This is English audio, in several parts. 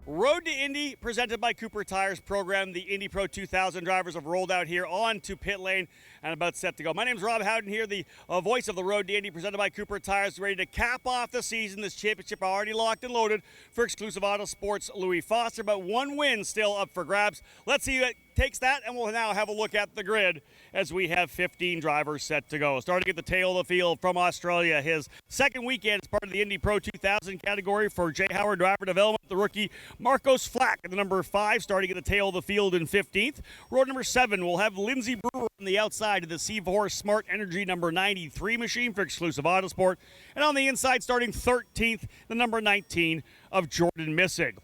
Road to Indy, presented by Cooper Tires program. The Indy Pro 2000 drivers have rolled out here onto pit lane and about set to go. My name's Rob Howden here, the voice of the Road to Indy, presented by Cooper Tires, ready to cap off the season. This championship already locked and loaded for Exclusive Auto Sports Louis Foster, but one win still up for grabs. Let's see who takes that, and we'll now have a look at the grid as we have 15 drivers set to go. Starting at the tail of the field from Australia, his second weekend as part of the Indy Pro 2000 category for J. Howard Driver Development, the rookie Marcos Flack at the number 5, starting at the tail of the field in 15th. Road number 7 will have Lindsey Brewer on the outside of the Seahorse Smart Energy number 93 machine for Exclusive Autosport. And on the inside, starting 13th, the number 19 of Jordan Missig.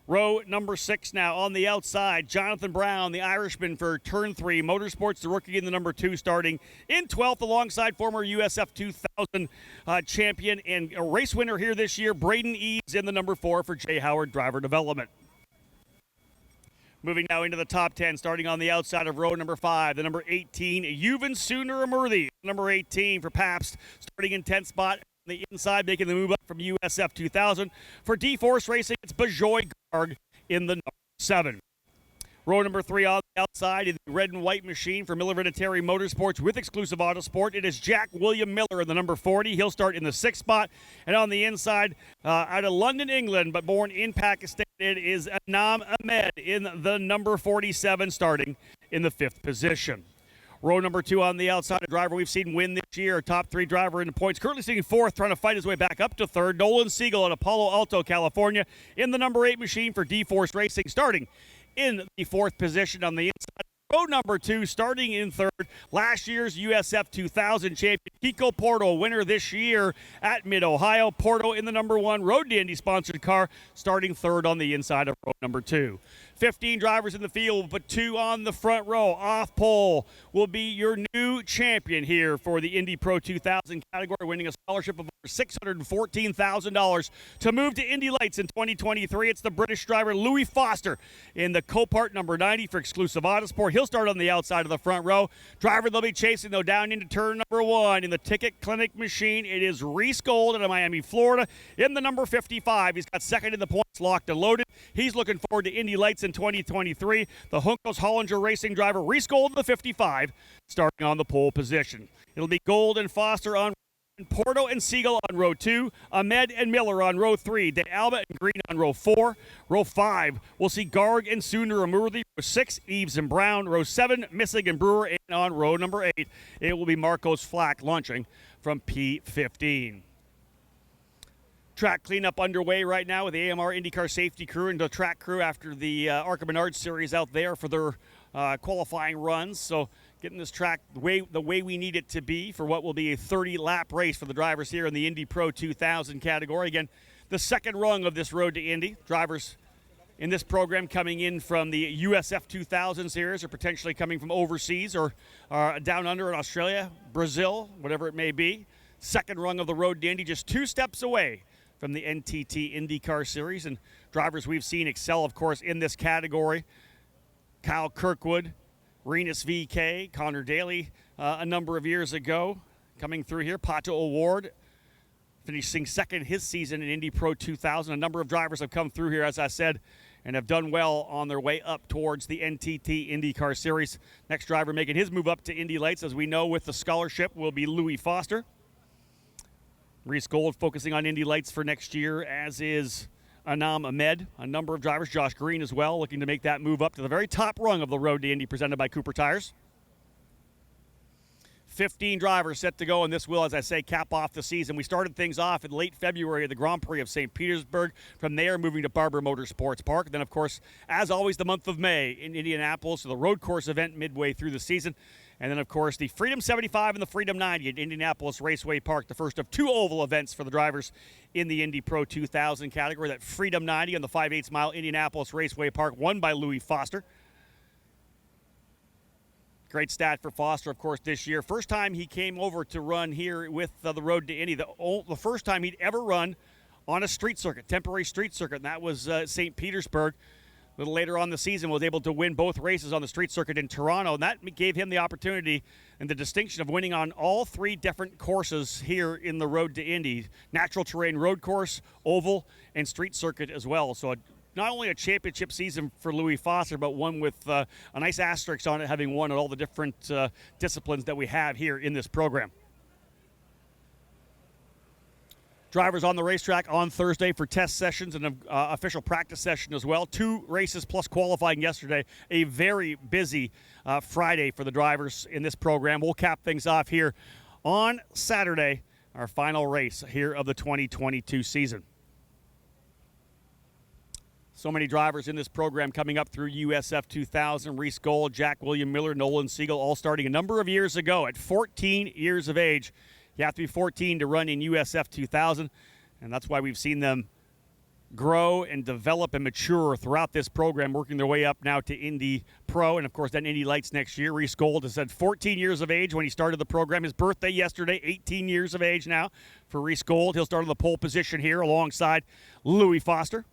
Row number 6 now on the outside, Jonathan Brown, the Irishman for Turn 3 Motorsports, the rookie in the number 2, starting in 12th alongside former USF 2000 champion and a race winner here this year, Braden Eves in the number 4 for J. Howard Driver Development. Moving now into the top 10, starting on the outside of row number 5, the number 18, Yuvan Sundaramurthy, number 18 for Pabst, starting in 10th spot. The inside, making the move up from USF 2000. For D-Force Racing, it's Bajoy Garg in the number 7. Row number 3 on the outside in the red and white machine for Miller Vinatieri Motorsports with Exclusive Autosport. It is Jack William Miller in the number 40. He'll start in the 6th spot. And on the inside, out of London, England, but born in Pakistan, it is Anam Ahmed in the number 47, starting in the 5th position. Row number 2 on the outside, a driver we've seen win this year, top 3 driver in the points, currently sitting 4th, trying to fight his way back up to 3rd. Nolan Siegel at Palo Alto, California, in the number 8 machine for D-Force Racing, starting in the 4th position on the inside. Row number 2, starting in 3rd, last year's USF 2000 champion, Kiko Porto, winner this year at Mid-Ohio. Porto in the number 1 Road to Indy sponsored car, starting 3rd on the inside of row number 2. 15 drivers in the field, but 2 on the front row. Off pole will be your new champion here for the Indy Pro 2000 category, winning a scholarship of over $614,000 to move to Indy Lights in 2023. It's the British driver Louis Foster in the Copart number 90 for Exclusive Autosport. He'll start on the outside of the front row. Driver they'll be chasing, though, down into turn number 1 in the Ticket Clinic machine. It is Reese Gold out of Miami, Florida, in the number 55. He's got second in the points, locked and loaded. He's looking forward to Indy Lights in 2023. The Juncos Hollinger Racing driver, Reese Gold, the 55, starting on the pole position. It'll be Gold and Foster on Porto and Siegel on row 2, Ahmed and Miller on row 3, De Alba and Green on row 4. Row 5, we'll see Garg and Sundaramurthy. Row 6, Eves and Brown. Row 7, Missig and Brewer. And on row number 8, it will be Marcos Flack launching from P15. Track cleanup underway right now with the AMR IndyCar safety crew and the track crew after the Arca Menard series out there for their qualifying runs. So getting this track the way we need it to be for what will be a 30-lap race for the drivers here in the Indy Pro 2000 category. Again, the second rung of this Road to Indy. Drivers in this program coming in from the USF 2000 series or potentially coming from overseas or down under in Australia, Brazil, whatever it may be. Second rung of the Road to Indy, just 2 steps away from the NTT IndyCar Series. And drivers we've seen excel, of course, in this category. Kyle Kirkwood, Renus VK, Connor Daly a number of years ago coming through here. Pato O'Ward finishing second his season in Indy Pro 2000. A number of drivers have come through here, as I said, and have done well on their way up towards the NTT IndyCar Series. Next driver making his move up to Indy Lights, as we know, with the scholarship, will be Louis Foster. Reese Gold focusing on Indy Lights for next year, as is Anam Ahmed. A number of drivers, Josh Green as well, looking to make that move up to the very top rung of the Road to Indy presented by Cooper Tires. 15 drivers set to go, and this will, as I say, cap off the season. We started things off in late February at the Grand Prix of St. Petersburg. From there, moving to Barber Motorsports Park. Then, of course, as always, the month of May in Indianapolis, so the road course event midway through the season. And then, of course, the Freedom 75 and the Freedom 90 at Indianapolis Raceway Park, the first of 2 oval events for the drivers in the Indy Pro 2000 category. That Freedom 90 on the 5/8 mile Indianapolis Raceway Park, won by Louis Foster. Great stat for Foster, of course, this year. First time he came over to run here with the Road to Indy, the first time he'd ever run on a street circuit, temporary street circuit, and that was St. Petersburg. A little later on the season, was able to win both races on the street circuit in Toronto, and that gave him the opportunity and the distinction of winning on all 3 different courses here in the Road to Indy. Natural terrain road course, oval, and street circuit as well. So not only a championship season for Louis Foster, but one with a nice asterisk on it, having won at all the different disciplines that we have here in this program. Drivers on the racetrack on Thursday for test sessions and an official practice session as well. 2 races plus qualifying yesterday. A very busy Friday for the drivers in this program. We'll cap things off here on Saturday, our final race here of the 2022 season. So many drivers in this program coming up through USF 2000. Reese Gold, Jack William Miller, Nolan Siegel, all starting a number of years ago at 14 years of age. You have to be 14 to run in USF 2000, and that's why we've seen them grow and develop and mature throughout this program, working their way up now to Indy Pro, and of course then Indy Lights next year. Reese Gold has said 14 years of age when he started the program. His birthday yesterday, 18 years of age now for Reese Gold. He'll start on the pole position here alongside Louis Foster.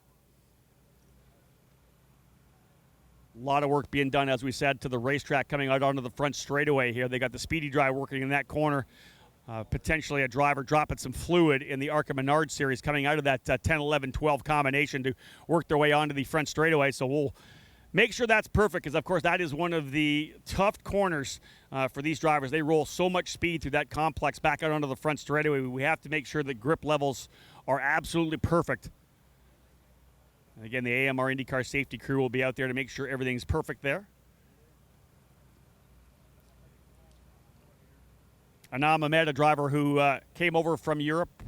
A lot of work being done, as we said, to the racetrack coming out onto the front straightaway here. They got the speedy drive working in that corner. Potentially a driver dropping some fluid in the Arca Menard series coming out of that 10, 11, 12 combination to work their way onto the front straightaway. So we'll make sure that's perfect because, of course, that is one of the tough corners for these drivers. They roll so much speed through that complex back out onto the front straightaway. We have to make sure the grip levels are absolutely perfect. And again, the AMR IndyCar safety crew will be out there to make sure everything's perfect there. Anam Ahmed, a driver who came over from Europe,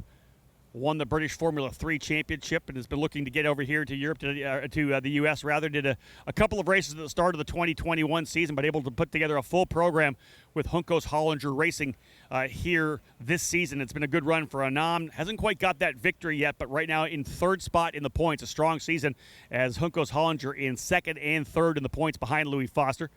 won the British Formula 3 Championship and has been looking to get over here to Europe, to the U.S. rather. Did a couple of races at the start of the 2021 season, but able to put together a full program with Juncos Hollinger Racing here this season. It's been a good run for Anam. Hasn't quite got that victory yet, but right now in 3rd spot in the points. A strong season as Juncos Hollinger in 2nd and 3rd in the points behind Louis Foster.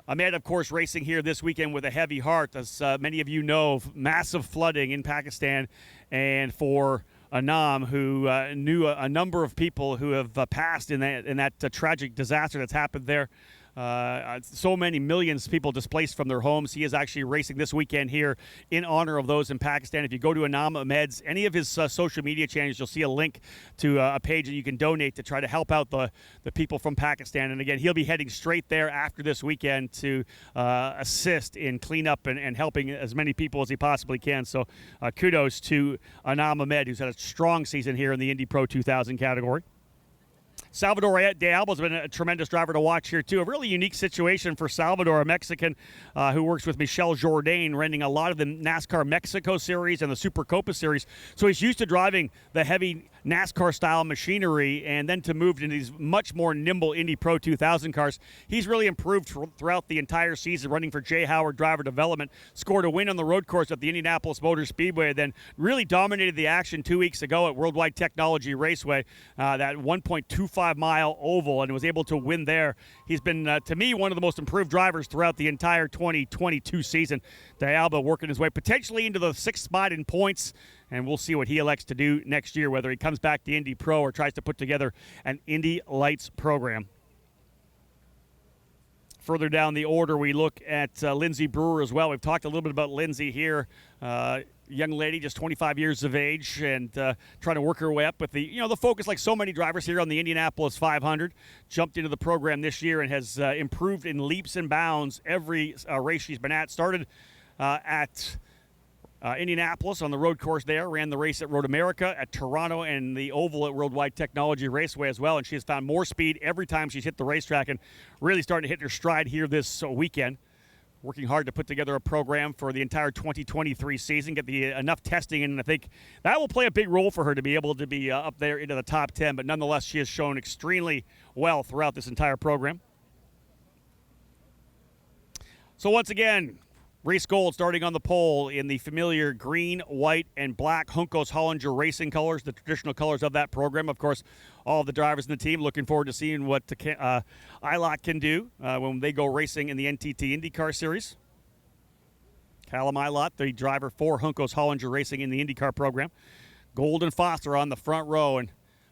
Ahmed, of course, racing here this weekend with a heavy heart. As many of you know, massive flooding in Pakistan. And for Anam, who knew a number of people who have passed in that tragic disaster that's happened there. So many millions of people displaced from their homes. He is actually racing this weekend here in honor of those in Pakistan. If you go to Anam Ahmed's, any of his social media channels, you'll see a link to a page that you can donate to try to help out the people from Pakistan. And again, he'll be heading straight there after this weekend to assist in cleanup and helping as many people as he possibly can. So kudos to Anam Ahmed, who's had a strong season here in the Indy Pro 2000 category. Salvador de Alba has been a tremendous driver to watch here, too. A really unique situation for Salvador, a Mexican who works with Michel Jourdain, running a lot of the NASCAR Mexico Series and the Super Copa Series. So he's used to driving the heavy NASCAR-style machinery, and then to move into these much more nimble Indy Pro 2000 cars. He's really improved throughout the entire season, running for Jay Howard Driver Development. Scored a win on the road course at the Indianapolis Motor Speedway, then really dominated the action 2 weeks ago at Worldwide Technology Raceway, that 1.25-mile oval, and was able to win there. He's been, to me, one of the most improved drivers throughout the entire 2022 season. De Alba working his way potentially into the 6th spot in points, and we'll see what he elects to do next year, whether he comes back to Indy Pro or tries to put together an Indy Lights program. Further down the order, we look at Lindsay Brewer as well. We've talked a little bit about Lindsay here. Young lady, just 25 years of age, and trying to work her way up with the focus, like so many drivers here, on the Indianapolis 500. Jumped into the program this year and has improved in leaps and bounds every race she's been at. Started at Indianapolis on the road course there, ran the race at Road America, at Toronto, and the oval at Worldwide Technology Raceway as well. And she has found more speed every time she's hit the racetrack, and really starting to hit her stride here this weekend. Working hard to put together a program for the entire 2023 season, get enough testing in, and I think that will play a big role for her to be able to be up there into the top 10. But nonetheless, she has shown extremely well throughout this entire program. So once again, Reese Gold starting on the pole in the familiar green, white, and black Juncos Hollinger Racing colors, the traditional colors of that program. Of course, all of the drivers in the team looking forward to seeing what ILOT can do when they go racing in the NTT IndyCar Series. Callum ILOT, the driver for Juncos Hollinger Racing in the IndyCar program. Gold and Foster on the front row, and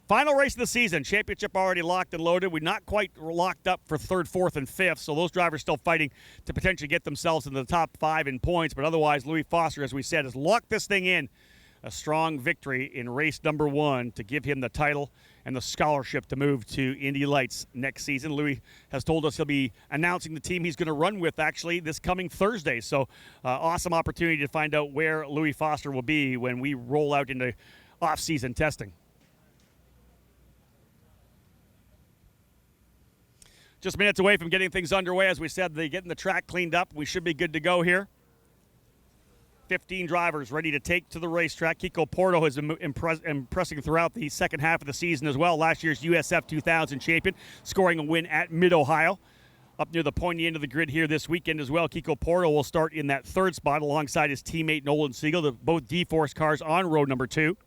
final race of the season. Championship already locked and loaded. We're not quite locked up for 3rd, 4th, and 5th, so those drivers still fighting to potentially get themselves into the top 5 in points. But otherwise, Louis Foster, as we said, has locked this thing in. A strong victory in race number 1 to give him the title and the scholarship to move to Indy Lights next season. Louis has told us he'll be announcing the team he's going to run with actually this coming Thursday. So awesome opportunity to find out where Louis Foster will be when we roll out into off-season testing. Just minutes away from getting things underway. As we said, they're getting the track cleaned up. We should be good to go here. 15 drivers ready to take to the racetrack. Kiko Porto has been impressing throughout the second half of the season as well. Last year's USF 2000 champion, scoring a win at Mid-Ohio. Up near the pointy end of the grid here this weekend as well. Kiko Porto will start in that third spot alongside his teammate Nolan Siegel, both D-Force cars on road number 2.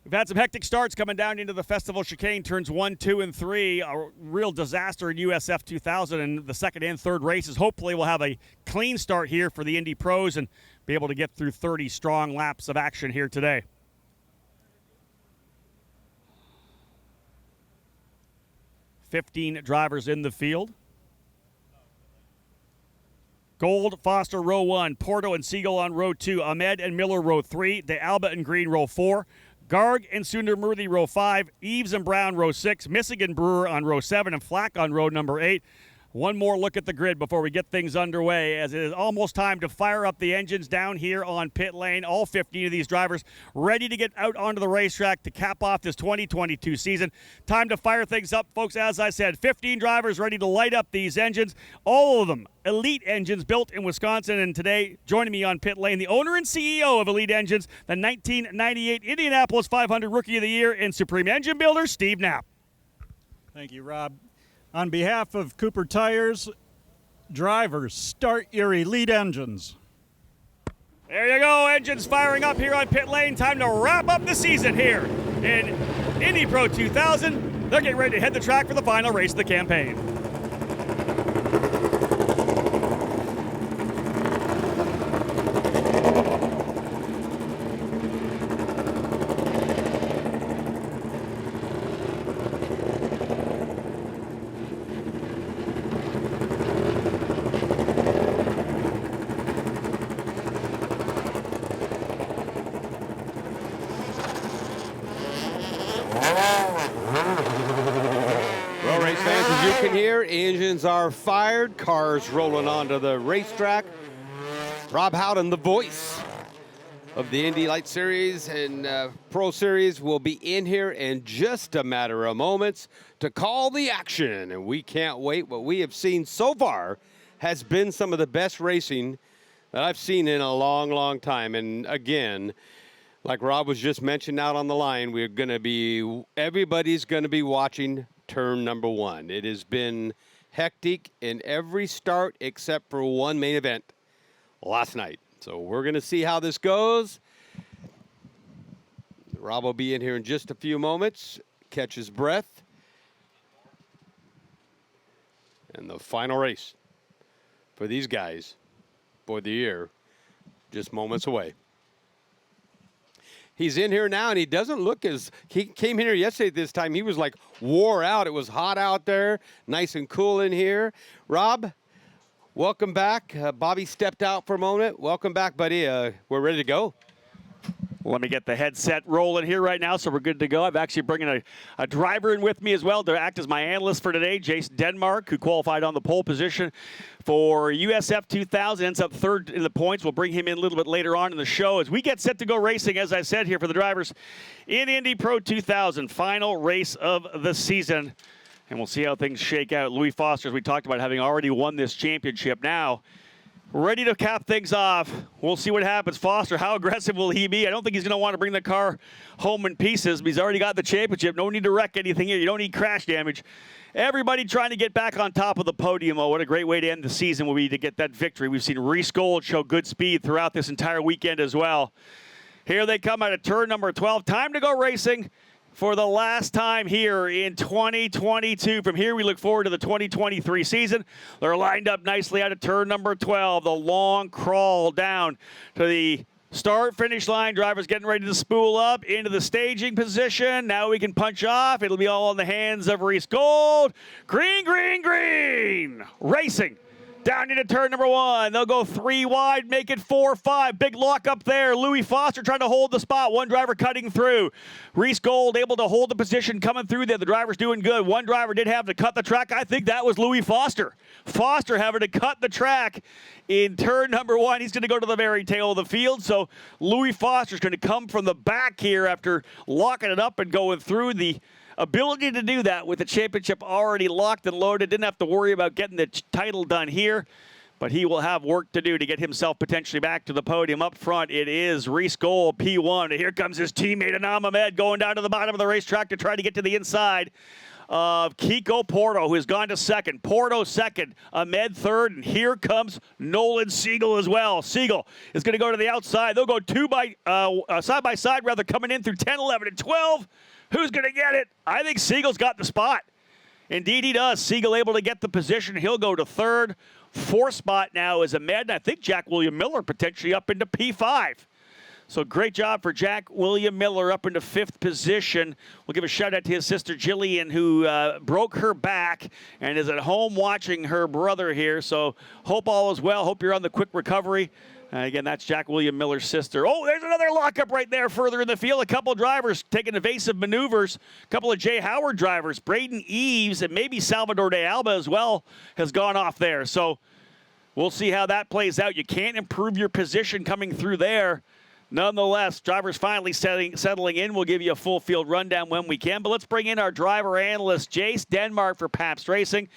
We've had some hectic starts coming down into the Festival Chicane, turns 1, 2, and 3. A real disaster in USF 2000 and the second and third races. Hopefully we'll have a clean start here for the Indy Pros and be able to get through 30 strong laps of action here today. $15 drivers in the field. Gold, Foster, row 1. Porto and Siegel on row 2. Ahmed and Miller, row 3. De Alba and Green, row 4. Garg and Sundermurthy, row 5. Eves and Brown, row 6. Michigan Brewer on row 7. And Flack on row number 8. One more look at the grid before we get things underway, as it is almost time to fire up the engines down here on pit lane. All 15 of these drivers ready to get out onto the racetrack to cap off this 2022 season. Time to fire things up, folks. As I said, 15 drivers ready to light up these engines. All of them elite engines built in Wisconsin. And today, joining me on pit lane, the owner and CEO of Elite Engines, the 1998 Indianapolis 500 Rookie of the Year and Supreme Engine Builder, Steve Knapp. Thank you, Rob. On behalf of Cooper Tires, drivers, start your Elite engines. There you go, engines firing up here on pit lane. Time to wrap up the season here in Indy Pro 2000. They're getting ready to head the track for the final race of the campaign. Well, race fans, as you can hear, engines are fired, cars rolling onto the racetrack. Rob Howden, the voice of the Indy Light Series and Pro Series, will be in here in just a matter of moments to call the action. And we can't wait. What we have seen so far has been some of the best racing that I've seen in a long, long time. And again, like Rob was just mentioning out on the line, everybody's going to be watching turn number 1. It has been hectic in every start except for one main event last night. So we're going to see how this goes. Rob will be in here in just a few moments, catch his breath. And the final race for these guys for the year, just moments away. He's in here now, and he doesn't look as... He came in here yesterday at this time. He was, like, wore out. It was hot out there, nice and cool in here. Rob, welcome back. Bobby stepped out for a moment. Welcome back, buddy. We're ready to go. Let me get the headset rolling here right now, so we're good to go. I'm actually bringing a driver in with me as well to act as my analyst for today, Jace Denmark, who qualified on the pole position for USF 2000, ends up third in the points. We'll bring him in a little bit later on in the show as we get set to go racing, as I said here, for the drivers in Indy Pro 2000, final race of the season. And we'll see how things shake out. Louis Foster, as we talked about, having already won this championship now, ready to cap things off. We'll see what happens. Foster, how aggressive will he be? I don't think he's going to want to bring the car home in pieces, but he's already got the championship. No need to wreck anything here. You don't need crash damage. Everybody trying to get back on top of the podium. Oh, what a great way to end the season will be to get that victory. We've seen Reese Gold show good speed throughout this entire weekend as well. Here they come out of turn number 12. Time to go racing for the last time here in 2022. From here, we look forward to the 2023 season. They're lined up nicely out of turn number 12. The long crawl down to the start-finish line. Drivers getting ready to spool up into the staging position. Now we can punch off. It'll be all in the hands of Reese Gold. Green, green, green. Racing Down into turn number 1. They'll go 3 wide, make it 4-5. Big lock up there. Louis Foster trying to hold the spot. One driver cutting through. Reese Gold able to hold the position coming through there. The driver's doing good. One driver did have to cut the track. I think that was Louis Foster. Foster having to cut the track in turn number 1. He's going to go to the very tail of the field. So Louis Foster's going to come from the back here after locking it up and going through. The ability to do that with the championship already locked and loaded. Didn't have to worry about getting the title done here, but he will have work to do to get himself potentially back to the podium. Up front, it is Reese Gold, P1. And here comes his teammate, Anam Ahmed, going down to the bottom of the racetrack to try to get to the inside of Kiko Porto, who has gone to second. Porto second, Ahmed third, and here comes Nolan Siegel as well. Siegel is going to go to the outside. They'll go side by side, rather, coming in through 10, 11, and 12. Who's going to get it? I think Siegel's got the spot. Indeed, he does. Siegel able to get the position. He'll go to third. Fourth spot now is Ahmed, and I think Jack William Miller potentially up into P5. So great job for Jack William Miller up into 5th position. We'll give a shout out to his sister Jillian, who broke her back and is at home watching her brother here. So hope all is well. Hope you're on the quick recovery. Again, that's Jack William Miller's sister. Oh, there's another lockup right there further in the field. A couple of drivers taking evasive maneuvers. A couple of Jay Howard drivers. Braden Eves and maybe Salvador de Alba as well has gone off there. So we'll see how that plays out. You can't improve your position coming through there. Nonetheless, drivers finally settling in. We'll give you a full field rundown when we can. But let's bring in our driver analyst, Jace Denmark for Pabst Racing.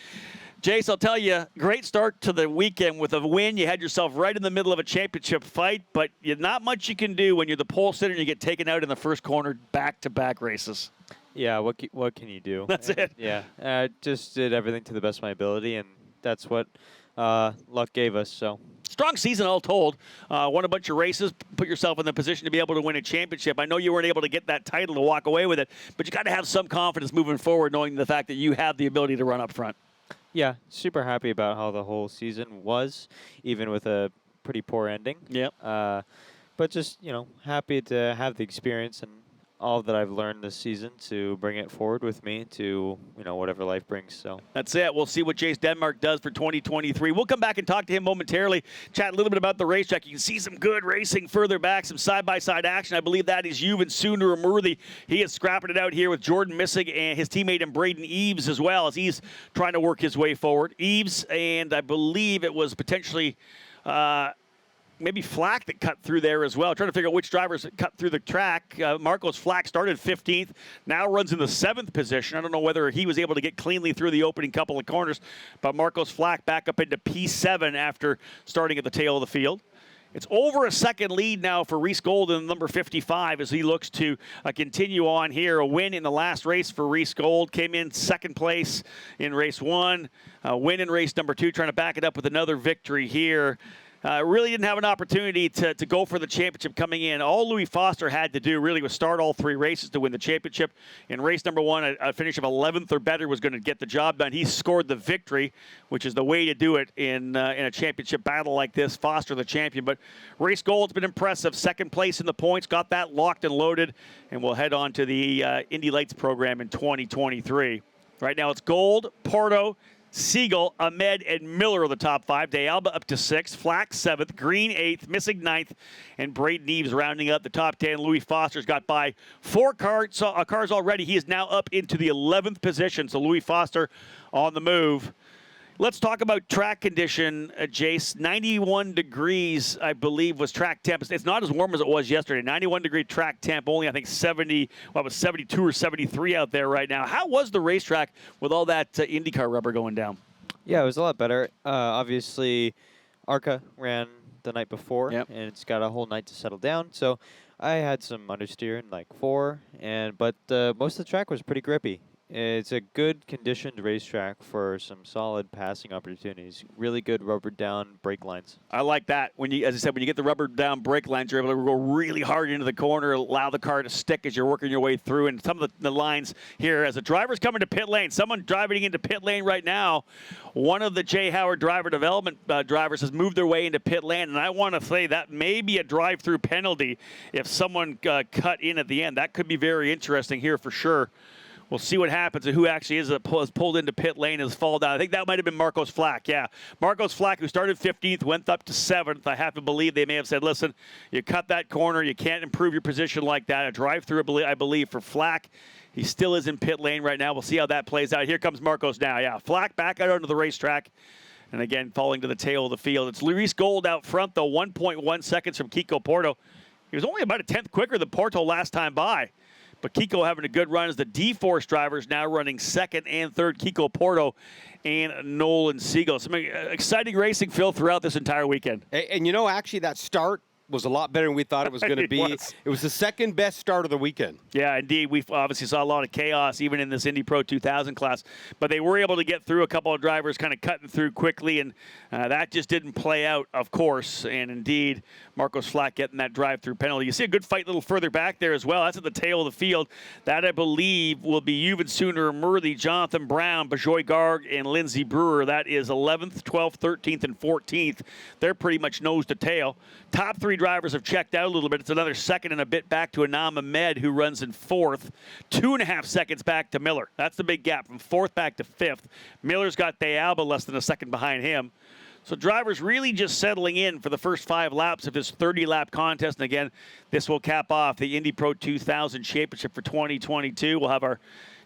Jace, I'll tell you, great start to the weekend with a win. You had yourself right in the middle of a championship fight, but not much you can do when you're the pole sitter and you get taken out in the first corner back-to-back races. Yeah, what can you do? That's it. Yeah, just did everything to the best of my ability, and that's what luck gave us. So strong season all told. Won a bunch of races, put yourself in the position to be able to win a championship. I know you weren't able to get that title to walk away with it, but you got to have some confidence moving forward, knowing the fact that you have the ability to run up front. yeah, super happy about how the whole season was, even with a pretty poor ending. Yep. But just, happy to have the experience and all that I've learned this season to bring it forward with me to, whatever life brings. So that's it. We'll see what Jace Denmark does for 2023. We'll come back and talk to him momentarily, chat a little bit about the racetrack. You can see some good racing further back, some side-by-side action. I believe that is Juven Sooner-Amurthy. He is scrapping it out here with Jordan Missig and his teammate and Braden Eves as well, as he's trying to work his way forward. Eves, and I believe it was potentially maybe Flack that cut through there as well. Trying to figure out which drivers cut through the track. Marcos Flack started 15th, now runs in the 7th position. I don't know whether he was able to get cleanly through the opening couple of corners, but Marcos Flack back up into P7 after starting at the tail of the field. It's over a second lead now for Reese Gold in number 55 as he looks to continue on here. A win in the last race for Reese Gold. Came in second place in race 1. A win in race number 2, trying to back it up with another victory here. Really didn't have an opportunity to go for the championship coming in. All Louis Foster had to do really was start all 3 races to win the championship. In race number 1, a finish of 11th or better was going to get the job done. He scored the victory, which is the way to do it in a championship battle like this. Foster the champion. But Reese Gold's been impressive. Second place in the points. Got that locked and loaded. And we'll head on to the Indy Lights program in 2023. Right now it's Gold, Porto, Siegel, Ahmed, and Miller are the top 5. De Alba up to 6th. Flack 7th. Green 8th. Missig 9th. And Braden Eves rounding up the top 10. Louis Foster's got by 4 cars already. He is now up into the 11th position. So Louis Foster on the move. Let's talk about track condition, Jace. 91 degrees, I believe, was track temp. It's not as warm as it was yesterday. 91-degree track temp, only, I think, 72 or 73 out there right now. How was the racetrack with all that IndyCar rubber going down? yeah, it was a lot better. Obviously, ARCA ran the night before, Yep. and it's got a whole night to settle down. So I had some understeer in like 4, but most of the track was pretty grippy. It's a good conditioned racetrack for some solid passing opportunities. Really good rubber down brake lines. I like that. As I said, when you get the rubber down brake lines, you're able to go really hard into the corner, allow the car to stick as you're working your way through. And some of the lines here, as the driver's coming to pit lane, someone driving into pit lane right now, one of the Jay Howard driver development drivers has moved their way into pit lane. And I want to say that may be a drive-through penalty if someone cut in at the end. That could be very interesting here for sure. We'll see what happens and who actually is pulled into pit lane and has fallen down. I think that might have been Marcos Flack. Yeah, Marcos Flack, who started 15th, went up to 7th. I have to believe they may have said, listen, you cut that corner. You can't improve your position like that. A drive-through, I believe, for Flack. He still is in pit lane right now. We'll see how that plays out. Here comes Marcos now. Yeah, Flack back out onto the racetrack. And again, falling to the tail of the field. It's Luis Gold out front, though, 1.1 seconds from Kiko Porto. He was only about a 10th quicker than Porto last time by. But Kiko having a good run as the D-Force drivers now running 2nd and 3rd, Kiko Porto and Nolan Siegel. Some exciting racing, Phil, throughout this entire weekend. And you know, actually, that start was a lot better than we thought it was going to be. It was the second best start of the weekend. Yeah, indeed. We obviously saw a lot of chaos even in this Indy Pro 2000 class, but they were able to get through. A couple of drivers kind of cutting through quickly, and that just didn't play out, of course. And indeed, Marcos Flack getting that drive-through penalty. You see a good fight a little further back there as well. That's at the tail of the field. That, I believe, will be Juven Sooner, Murthy, Jonathan Brown, Bajoy Garg, and Lindsey Brewer. That is 11th, 12th, 13th, and 14th. They're pretty much nose to tail. Top 3 drivers have checked out a little bit. It's another second and a bit back to Anam Ahmed, who runs in 4th. 2.5 seconds back to Miller. That's the big gap from 4th back to 5th. Miller's got De Alba less than a second behind him. So drivers really just settling in for the first 5 laps of this 30-lap contest. And again, this will cap off the Indy Pro 2000 Championship for 2022. We'll have our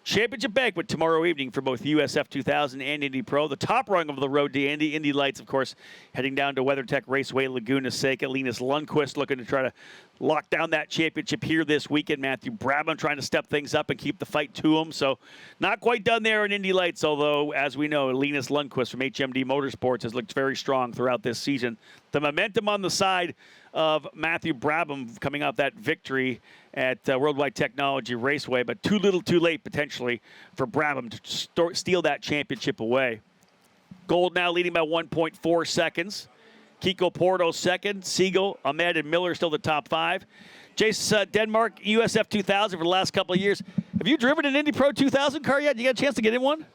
championship banquet tomorrow evening for both USF 2000 and Indy Pro. The top rung of the road to Indy. Indy Lights, of course, heading down to WeatherTech Raceway, Laguna Seca. Linus Lundqvist looking to try to lock down that championship here this weekend. Matthew Brabham trying to step things up and keep the fight to him. So not quite done there in Indy Lights, although, as we know, Linus Lundqvist from HMD Motorsports has looked very strong throughout this season. The momentum on the side of Matthew Brabham coming off that victory at Worldwide Technology Raceway, but too little too late potentially for Brabham to steal that championship away. Gold now leading by 1.4 seconds. Kiko Porto 2nd, Siegel, Ahmed, and Miller still the top 5. Jace, Denmark, USF 2000 for the last couple of years. Have you driven an Indy Pro 2000 car yet? You got a chance to get in one?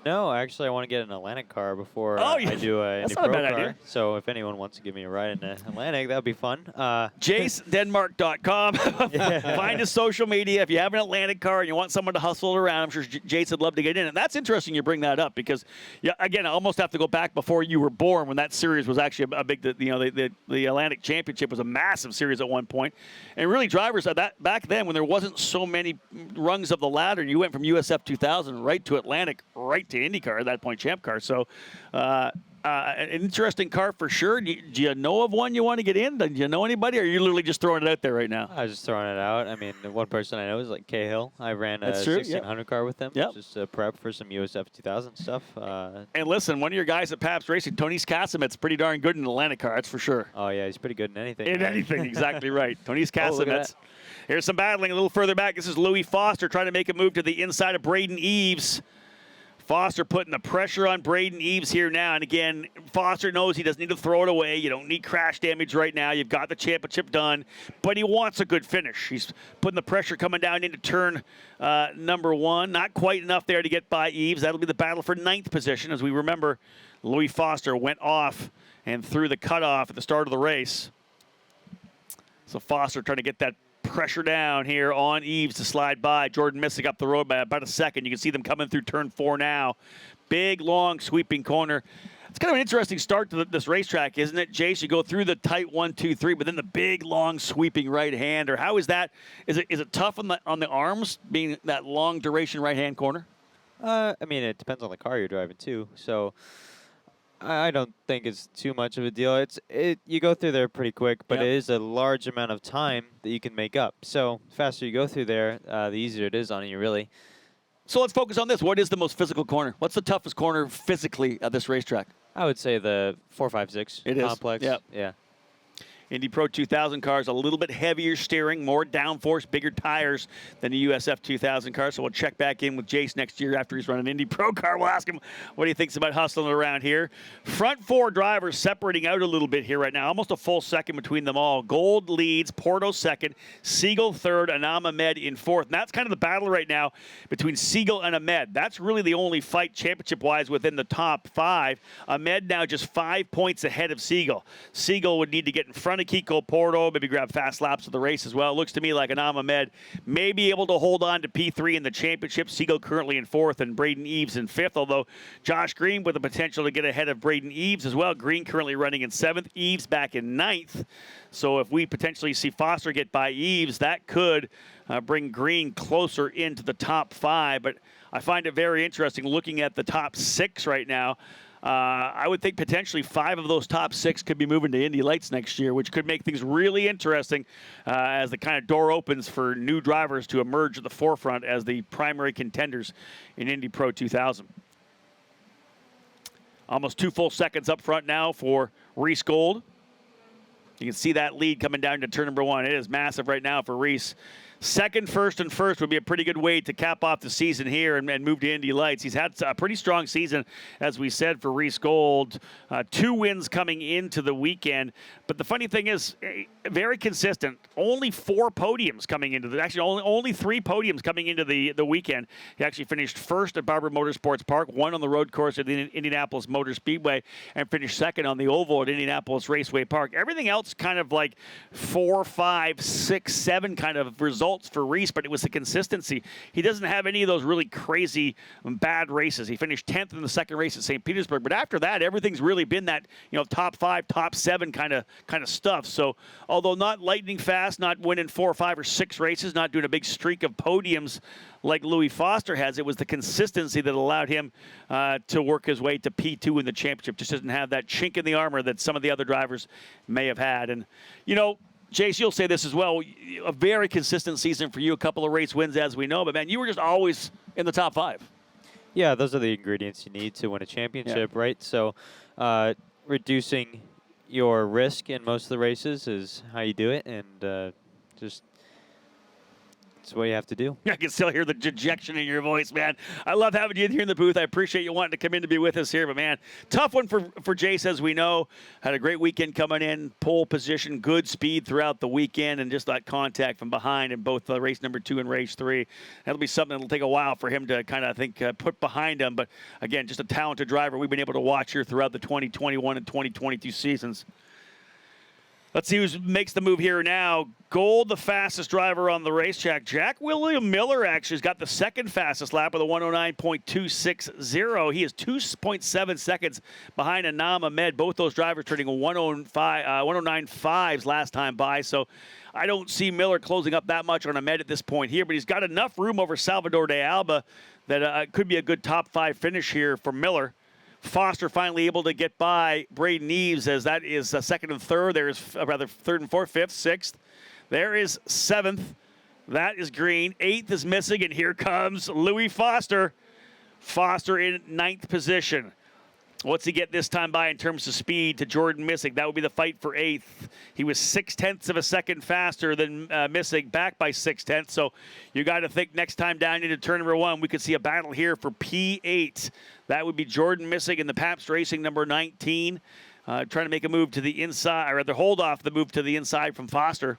No, actually, I want to get an Atlantic car before yeah. I do an Indy That's not Pro a bad car. idea. So if anyone wants to give me a ride in the Atlantic, that would be fun. JaceDenmark.com. Find his social media. If you have an Atlantic car and you want someone to hustle around, I'm sure Jace would love to get in. And that's interesting you bring that up because, yeah, again, I almost have to go back before you were born when that series was actually a big, the Atlantic Championship was a massive series at one point. And really drivers at that back then when there wasn't so many rungs of the ladder, you went from USF 2000 right to Atlantic, right to IndyCar at that point. Champ car. So an interesting car for sure. Do you know of one you want to get in? Do you know anybody, or are you literally just throwing it out there right now? I was just throwing it out. I mean, the one person I know is like Cahill. I ran a 1600 car with him. Yep. Just to prep for some USF 2000 stuff. And listen, one of your guys at Pabst Racing, Tony Casamet's pretty darn good in an Atlantic car, that's for sure. Oh, yeah, he's pretty good in anything. In anything, exactly right. Tony look at Casamet's. that. Here's some battling a little further back. This is Louis Foster trying to make a move to the inside of Braden Eves. Foster putting the pressure on Braden Eves here now. And again, Foster knows he doesn't need to throw it away. You don't need crash damage right now. You've got the championship done. But he wants a good finish. He's putting the pressure coming down into turn number 1. Not quite enough there to get by Eves. That'll be the battle for 9th position. As we remember, Louis Foster went off and threw the cutoff at the start of the race. So Foster trying to get that pressure down here on Eves to slide by. Jordan Missick up the road by about a second. You can see them coming through turn 4 now. Big, long, sweeping corner. It's kind of an interesting start to this racetrack, isn't it, Jace? You go through the tight 1, 2, 3, but then the big, long, sweeping right hand. Or how is that? Is it tough on the arms, being that long duration right hand corner? I mean, it depends on the car you're driving too. So I don't think it's too much of a deal. You go through there pretty quick, but Yep. it is a large amount of time that you can make up. So the faster you go through there, the easier it is on you, really. So let's focus on this. What is the most physical corner? What's the toughest corner physically at this racetrack? I would say the 456 It is. complex. Yep. Yeah. Indy Pro 2000 cars, a little bit heavier steering, more downforce, bigger tires than the USF 2000 car. So we'll check back in with Jace next year after he's run an Indy Pro car. We'll ask him what he thinks about hustling around here. Front 4 drivers separating out a little bit here right now. Almost a full second between them all. Gold leads, Porto 2nd, Siegel 3rd, Anam Ahmed in 4th. And that's kind of the battle right now between Siegel and Ahmed. That's really the only fight championship-wise within the top 5. Ahmed now just 5 points ahead of Siegel. Siegel would need to get in front of probably Kiko Porto, maybe grab fast laps of the race as well. It looks to me like Anam Ahmed may be able to hold on to P3 in the championship. Siegel currently in 4th and Braden Eves in 5th, although Josh Green with the potential to get ahead of Braden Eves as well. Green currently running in 7th, Eves back in 9th. So if we potentially see Foster get by Eves, that could bring Green closer into the top 5. But I find it very interesting looking at the top 6 right now. I would think potentially 5 of those top 6 could be moving to Indy Lights next year, which could make things really interesting as the kind of door opens for new drivers to emerge at the forefront as the primary contenders in Indy Pro 2000. Almost 2 full seconds up front now for Reese Gold. You can see that lead coming down to turn number 1. It is massive right now for Reese. Second, first, and first would be a pretty good way to cap off the season here and move to Indy Lights. He's had a pretty strong season, as we said, for Reese Gold. 2 wins coming into the weekend. But the funny thing is, very consistent. Only 4 podiums coming into only 3 podiums coming into the weekend. He actually finished first at Barber Motorsports Park, won on the road course at the Indianapolis Motor Speedway, and finished second on the oval at Indianapolis Raceway Park. Everything else kind of like 4, 5, 6, 7 kind of results for Reese, but it was the consistency. He doesn't have any of those really crazy bad races. He finished 10th in the second race at St. Petersburg, but after that, everything's really been that, top 5, top 7 kind of stuff. So, although not lightning fast, not winning 4, 5, or 6 races, not doing a big streak of podiums like Louis Foster has, it was the consistency that allowed him to work his way to P2 in the championship. Just doesn't have that chink in the armor that some of the other drivers may have had. And, Jace, you'll say this as well. A very consistent season for you, a couple of race wins, as we know. But, man, you were just always in the top 5. Yeah, those are the ingredients you need to win a championship, right? So reducing your risk in most of the races is how you do it, and just it's what you have to do. I can still hear the dejection in your voice, man. I love having you in here in the booth. I appreciate you wanting to come in to be with us here. But, man, tough one for Jace, as we know. Had a great weekend coming in, pole position, good speed throughout the weekend, and just that contact from behind in both race number 2 and race 3. That'll be something that'll take a while for him to kind of, I think, put behind him. But, again, just a talented driver we've been able to watch here throughout the 2021 and 2022 seasons. Let's see who makes the move here now. Gold, the fastest driver on the racetrack. Jack William Miller actually has got the second fastest lap with a 109.260. He is 2.7 seconds behind Anam Ahmed. Both those drivers turning 109.5s last time by. So I don't see Miller closing up that much on Ahmed at this point here, but he's got enough room over Salvador de Alba that could be a good top 5 finish here for Miller. Foster finally able to get by Braden Eves, as that is second and third. There's third and fourth, fifth, sixth. There is 7th. That is Green. 8th is missing, and here comes Louis Foster. Foster in 9th position. What's he get this time by in terms of speed to Jordan Missig? That would be the fight for 8th. He was 0.6 of a second faster than Missig, back by 0.6. So you got to think next time down into turn number 1, we could see a battle here for P8. That would be Jordan Missig in the Pabst Racing number 19, trying to make a move to the inside, or rather hold off the move to the inside from Foster.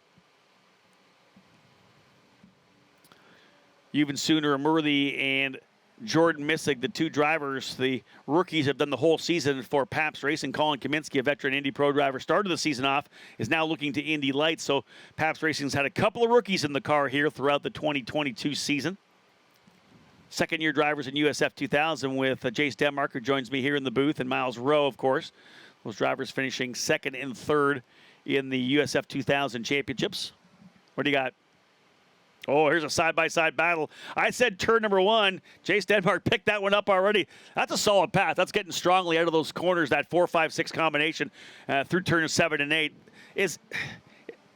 Even Sooner, Amurthy, and Jordan Missig, the 2 drivers, the rookies, have done the whole season for Pabst Racing. Colin Kaminsky, a veteran Indy Pro driver, started the season off, is now looking to Indy Lights. So Pabst Racing's had a couple of rookies in the car here throughout the 2022 season. Second-year drivers in USF 2000 with Jace Denmark, joins me here in the booth, and Miles Rowe, of course. Those drivers finishing 2nd and 3rd in the USF 2000 championships. What do you got? Oh, here's a side-by-side battle. I said turn number 1. Jace Denmark picked that one up already. That's a solid path. That's getting strongly out of those corners, that 4, 5, 6 combination through turns 7 and 8.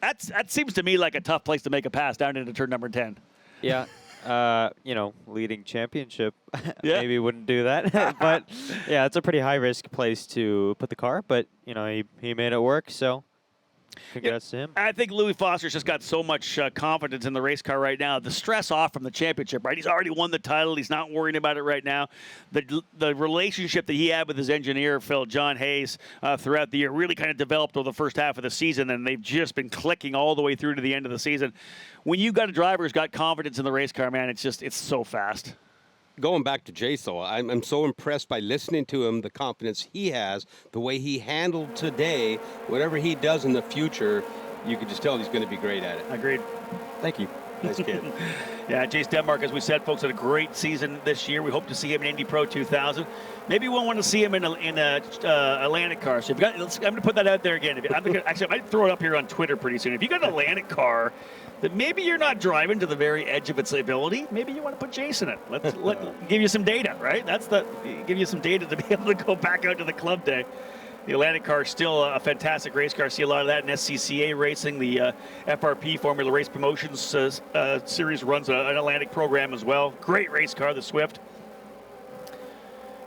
That seems to me like a tough place to make a pass down into turn number 10. Yeah. Leading championship, maybe wouldn't do that. But, yeah, it's a pretty high-risk place to put the car. But, he made it work, so congrats to him. I think Louis Foster's just got so much confidence in the race car right now. The stress off from the championship, right? He's already won the title. He's not worrying about it right now. The relationship that he had with his engineer, John Hayes, throughout the year really kind of developed over the first half of the season, and they've just been clicking all the way through to the end of the season. When you got a driver who's got confidence in the race car, man, it's so fast. going back to Jace, though, I'm so impressed by listening to him, the confidence he has, the way he handled today. Whatever he does in the future, you can just tell he's going to be great at it. Agreed. Thank you. Nice kid. Yeah, Jace Denmark, as we said, folks, had a great season this year. We hope to see him in Indy Pro 2000. Maybe we'll want to see him in a Atlantic car. So I'm going to put that out there again. Actually, I might throw it up here on Twitter pretty soon. If you got an Atlantic car that maybe you're not driving to the very edge of its ability, maybe you want to put Jace in it. Let's give you some data, right? Give you some data to be able to go back out to the club day. The Atlantic car is still a fantastic race car. See a lot of that in SCCA racing. The FRP, Formula Race Promotions series, runs an Atlantic program as well. Great race car, the Swift.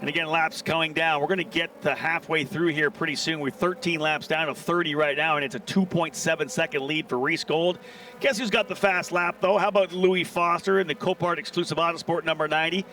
And again, laps going down. We're going to get the halfway through here pretty soon. We're 13 laps down to 30 right now, and it's a 2.7-second lead for Reese Gold. Guess who's got the fast lap, though? How about Louis Foster in the Copart Exclusive Autosport number 90?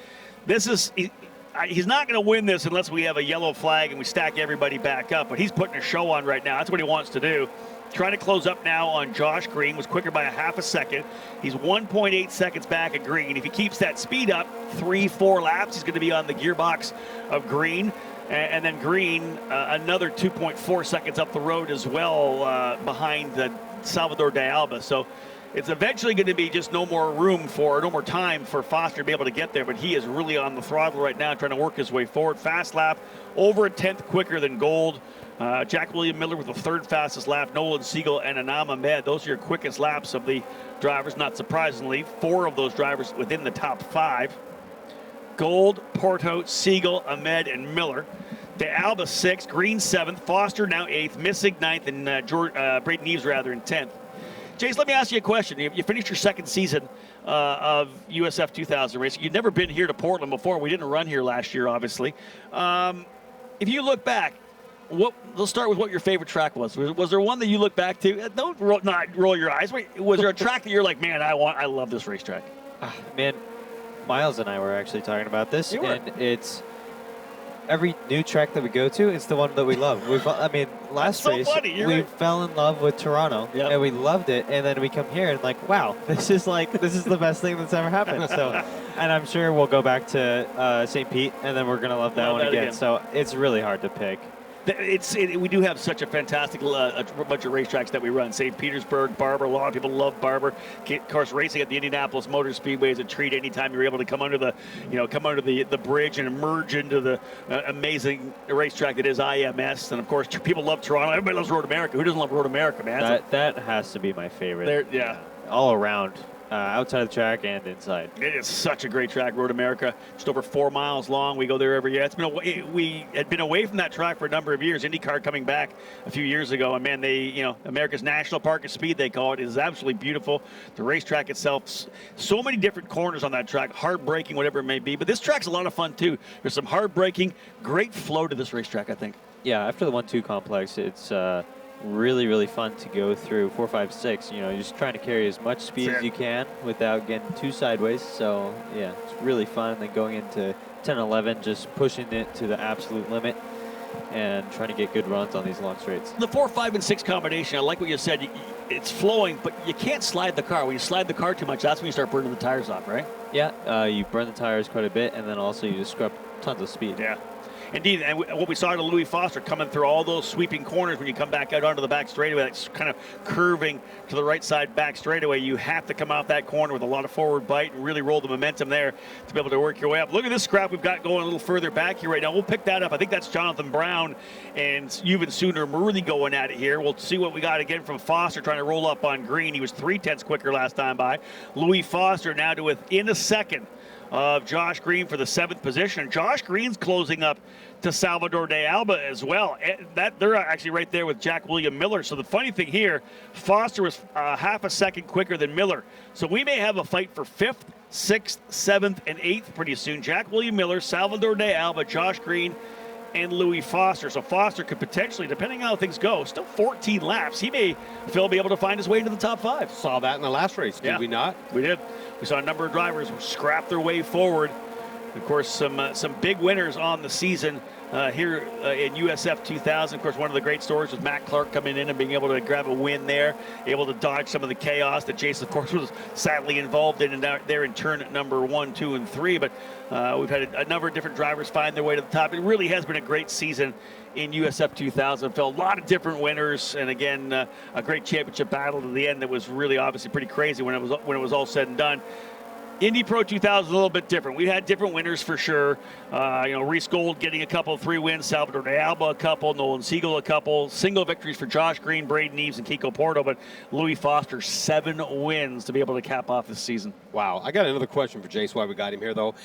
He's not going to win this unless we have a yellow flag and we stack everybody back up, but he's putting a show on right now. That's what he wants to do. Trying to close up now on Josh Green, was quicker by a half a second. He's 1.8 seconds back at Green. If he keeps that speed up, 3-4 laps, he's going to be on the gearbox of Green. And then Green, another 2.4 seconds up the road as well, behind Salvador de Alba. So it's eventually going to be just no more time for Foster to be able to get there, but he is really on the throttle right now, trying to work his way forward. Fast lap, over a tenth quicker than Gold. Jack William Miller with the third fastest lap. Nolan Siegel and Anam Ahmed, those are your quickest laps of the drivers, not surprisingly. 4 of those drivers within the top 5. Gold, Porto, Siegel, Ahmed, and Miller. De Alba 6th, Green 7th, Foster now 8th, Missig 9th, and Braden Eves rather in 10th. Jace, let me ask you a question. You finished your second season of USF 2000 racing. You've never been here to Portland before. We didn't run here last year, obviously. If you look back, let's start with what your favorite track was. Was there one that you look back to? Don't roll your eyes. Wait, was there a track that you're like, man, I love this racetrack? Man, Miles and I were actually talking about this, and it's every new track that we go to, it's the one that we love. Last race, we fell in love with Toronto, and we loved it, and then we come here and like, wow, this is the best thing that's ever happened. So, and I'm sure we'll go back to St. Pete, and then we're going to love that one again. So it's really hard to pick. We do have such a fantastic bunch of racetracks that we run. St. Petersburg, Barber. A lot of people love Barber. Of course, racing at the Indianapolis Motor Speedway is a treat anytime you're able to come under the bridge and emerge into the amazing racetrack that is IMS. And of course, people love Toronto. Everybody loves Road America. Who doesn't love Road America, man? That has to be my favorite. All around. Outside the track and inside. It is such a great track, Road America. Just over 4 miles long. We go there every year. We had been away from that track for a number of years. IndyCar coming back a few years ago, and man, America's National Park of Speed, they call it, is absolutely beautiful. The racetrack itself, so many different corners on that track, hard braking, whatever it may be. But this track's a lot of fun too. There's some hard braking, great flow to this racetrack, I think. Yeah, after the 1-2 complex, it's really, really fun to go through 4, 5, 6. You're just trying to carry as much speed as you can without getting too sideways. So, yeah, it's really fun. And then going into 10, 11, just pushing it to the absolute limit and trying to get good runs on these long straights. The 4, 5, and 6 combination, I like what you said. It's flowing, but you can't slide the car. When you slide the car too much, that's when you start burning the tires off, right? Yeah, you burn the tires quite a bit, and then also you just scrub tons of speed. Yeah. Indeed, and what we saw to Louis Foster coming through all those sweeping corners when you come back out onto the back straightaway, that's kind of curving to the right side back straightaway. You have to come off that corner with a lot of forward bite and really roll the momentum there to be able to work your way up. Look at this scrap we've got going a little further back here right now. We'll pick that up. I think that's Jonathan Brown and Even Sooner Murley going at it here. We'll see what we got again from Foster trying to roll up on Green. He was 3/10 quicker last time by. Louis Foster now to within a second of Josh Green for the 7th position. Josh Green's closing up to Salvador de Alba as well. They're actually right there with Jack William Miller. So the funny thing here, Foster was half a second quicker than Miller. So we may have a fight for 5th, 6th, 7th, and 8th pretty soon. Jack William Miller, Salvador de Alba, Josh Green, and Louis Foster. So Foster could potentially, depending on how things go, still 14 laps. He may, Phil, be able to find his way into the top 5. Saw that in the last race, did we not? We did. We saw a number of drivers scrap their way forward. Of course, some big winners on the season here in USF 2000. Of course, one of the great stories was Matt Clark coming in and being able to grab a win there, able to dodge some of the chaos that Jace, of course, was sadly involved in, and there in turn at number 1, 2, and 3. But we've had a number of different drivers find their way to the top. It really has been a great season in USF 2000. Felt a lot of different winners, and again, a great championship battle to the end that was really obviously pretty crazy when it was all said and done. Indy Pro 2000 is a little bit different. We had different winners for sure. Reese Gold getting a couple, 3 wins. Salvador de Alba a couple. Nolan Siegel a couple. Single victories for Josh Green, Braden Eves, and Kiko Porto. But Louis Foster, 7 wins to be able to cap off this season. Wow. I got another question for Jace while we got him here, though.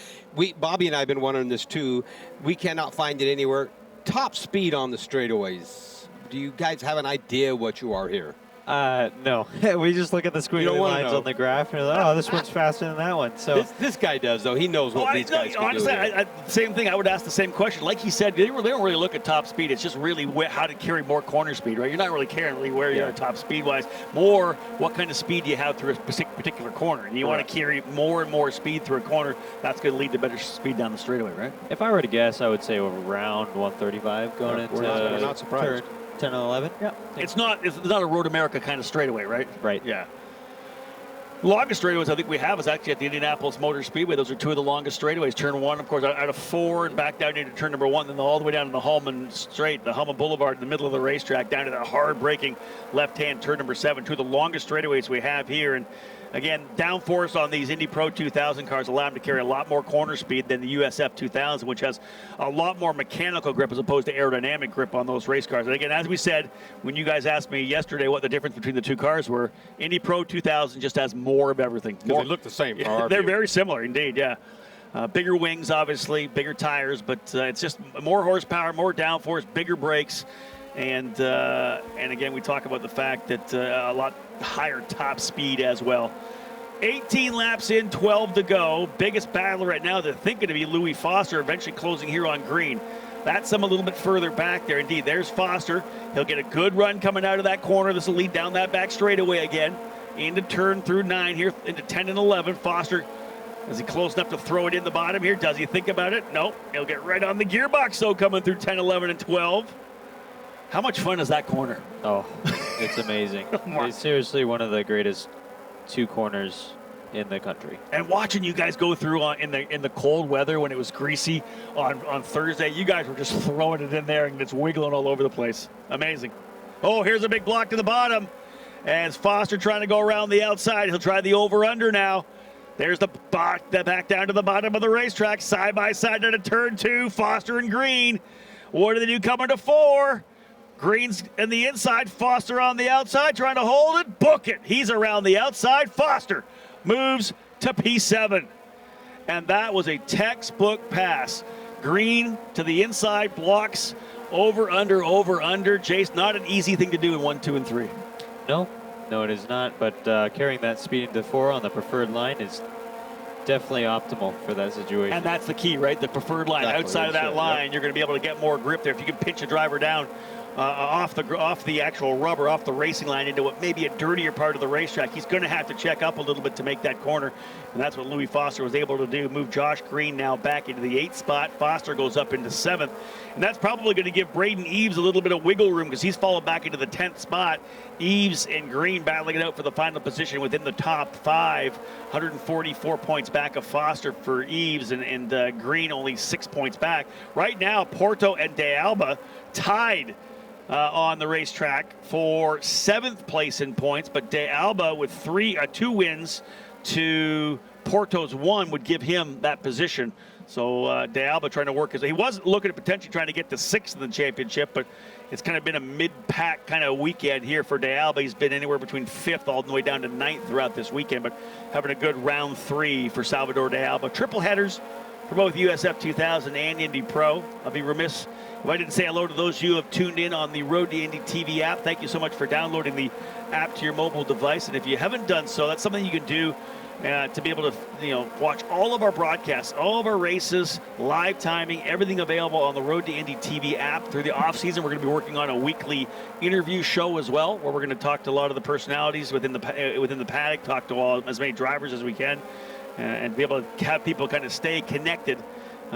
Bobby and I have been wondering this, too. We cannot find it anywhere. Top speed on the straightaways. Do you guys have an idea what you are here? No. We just look at the squiggly lines on the graph and we're like, oh, this one's faster than that one. So this guy does, though. He knows what these guys can honestly, do. same thing. I would ask the same question. Like he said, they don't really look at top speed. It's just really how to carry more corner speed, right? You're not really caring really where you are top speed-wise. More what kind of speed you have through a particular corner. And you want to carry more and more speed through a corner. That's going to lead to better speed down the straightaway, right? If I were to guess, I would say around 135 going into we're not surprised. 10 and 11. Yeah. It's not a Road America kind of straightaway, right? Right. Yeah. The longest straightaways I think we have is actually at the Indianapolis Motor Speedway. Those are 2 of the longest straightaways. Turn 1, of course, out of 4 and back down into turn number 1, then all the way down to the Hullman Straight, the Hullman Boulevard in the middle of the racetrack, down to the hard-braking left-hand turn number 7. 2 of the longest straightaways we have here. And again, downforce on these Indy Pro 2000 cars allow them to carry a lot more corner speed than the USF 2000, which has a lot more mechanical grip as opposed to aerodynamic grip on those race cars. And again, as we said, when you guys asked me yesterday what the difference between the 2 cars were, Indy Pro 2000 just has more of everything. They look the same. They're very similar indeed, yeah. Bigger wings, obviously, bigger tires, but it's just more horsepower, more downforce, bigger brakes. And again, we talk about the fact that a lot higher top speed as well. 18 laps in, 12 to go. Biggest battler right now, they're thinking to be Louis Foster, eventually closing here on green. That's him a little bit further back there. Indeed, there's Foster. He'll get a good run coming out of that corner. This will lead down that back straightaway again. Into turn through 9 here, into 10 and 11. Foster, is he close enough to throw it in the bottom here? Does he think about it? No. He'll get right on the gearbox, though, coming through 10, 11, and 12. How much fun is that corner? Oh, it's amazing. It's seriously one of the greatest 2 corners in the country. And watching you guys go through in the cold weather when it was greasy on Thursday, you guys were just throwing it in there and it's wiggling all over the place. Amazing. Oh, here's a big block to the bottom. As Foster trying to go around the outside. He'll try the over-under now. There's the back down to the bottom of the racetrack, side by side at a turn 2. Foster and Green. What do they do coming to 4? Green's in the inside, Foster on the outside, trying to hold it, book it. He's around the outside. Foster moves to P7. And that was a textbook pass. Green to the inside, blocks, over, under. Jace, not an easy thing to do in 1, 2, and 3. No, it is not. But carrying that speed into 4 on the preferred line is definitely optimal for that situation. And that's the key, right? The preferred line. Exactly. Outside of that line, you're going to be able to get more grip there. If you can pinch a driver down off the actual rubber, off the racing line into what may be a dirtier part of the racetrack, he's going to have to check up a little bit to make that corner. And that's what Louis Foster was able to do. Move Josh Green now back into the 8th spot. Foster goes up into 7th. And that's probably going to give Braden Eves a little bit of wiggle room because he's fallen back into the 10th spot. Eves and Green battling it out for the final position within the top 5. 144 points back of Foster for Eves and Green only 6 points back. Right now, Porto and De Alba tied on the racetrack for 7th place in points, but De Alba with 2 wins to Porto's 1 would give him that position. So De Alba trying to work he wasn't looking at potentially trying to get to 6th in the championship, but it's kind of been a mid-pack kind of weekend here for De Alba. He's been anywhere between 5th all the way down to 9th throughout this weekend, but having a good round 3 for Salvador De Alba. Triple headers for both USF 2000 and Indy Pro. I'll be remiss if I didn't say hello to those of you who have tuned in on the Road to Indy TV app. Thank you so much for downloading the app to your mobile device. And if you haven't done so, that's something you can do to be able to watch all of our broadcasts, all of our races, live timing, everything available on the Road to Indy TV app. Through the off season, we're going to be working on a weekly interview show as well, where we're going to talk to a lot of the personalities within the paddock, talk to as many drivers as we can, and be able to have people kind of stay connected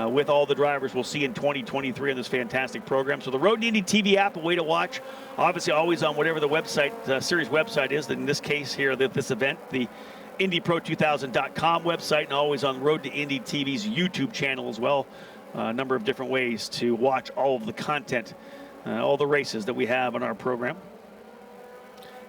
with all the drivers we'll see in 2023 on this fantastic program. So the Road to Indy TV app, a way to watch. Obviously, always on whatever the website, series website is. In this case here, this event, the IndyPro2000.com website, and always on Road to Indy TV's YouTube channel as well. A number of different ways to watch all of the content, all the races that we have on our program.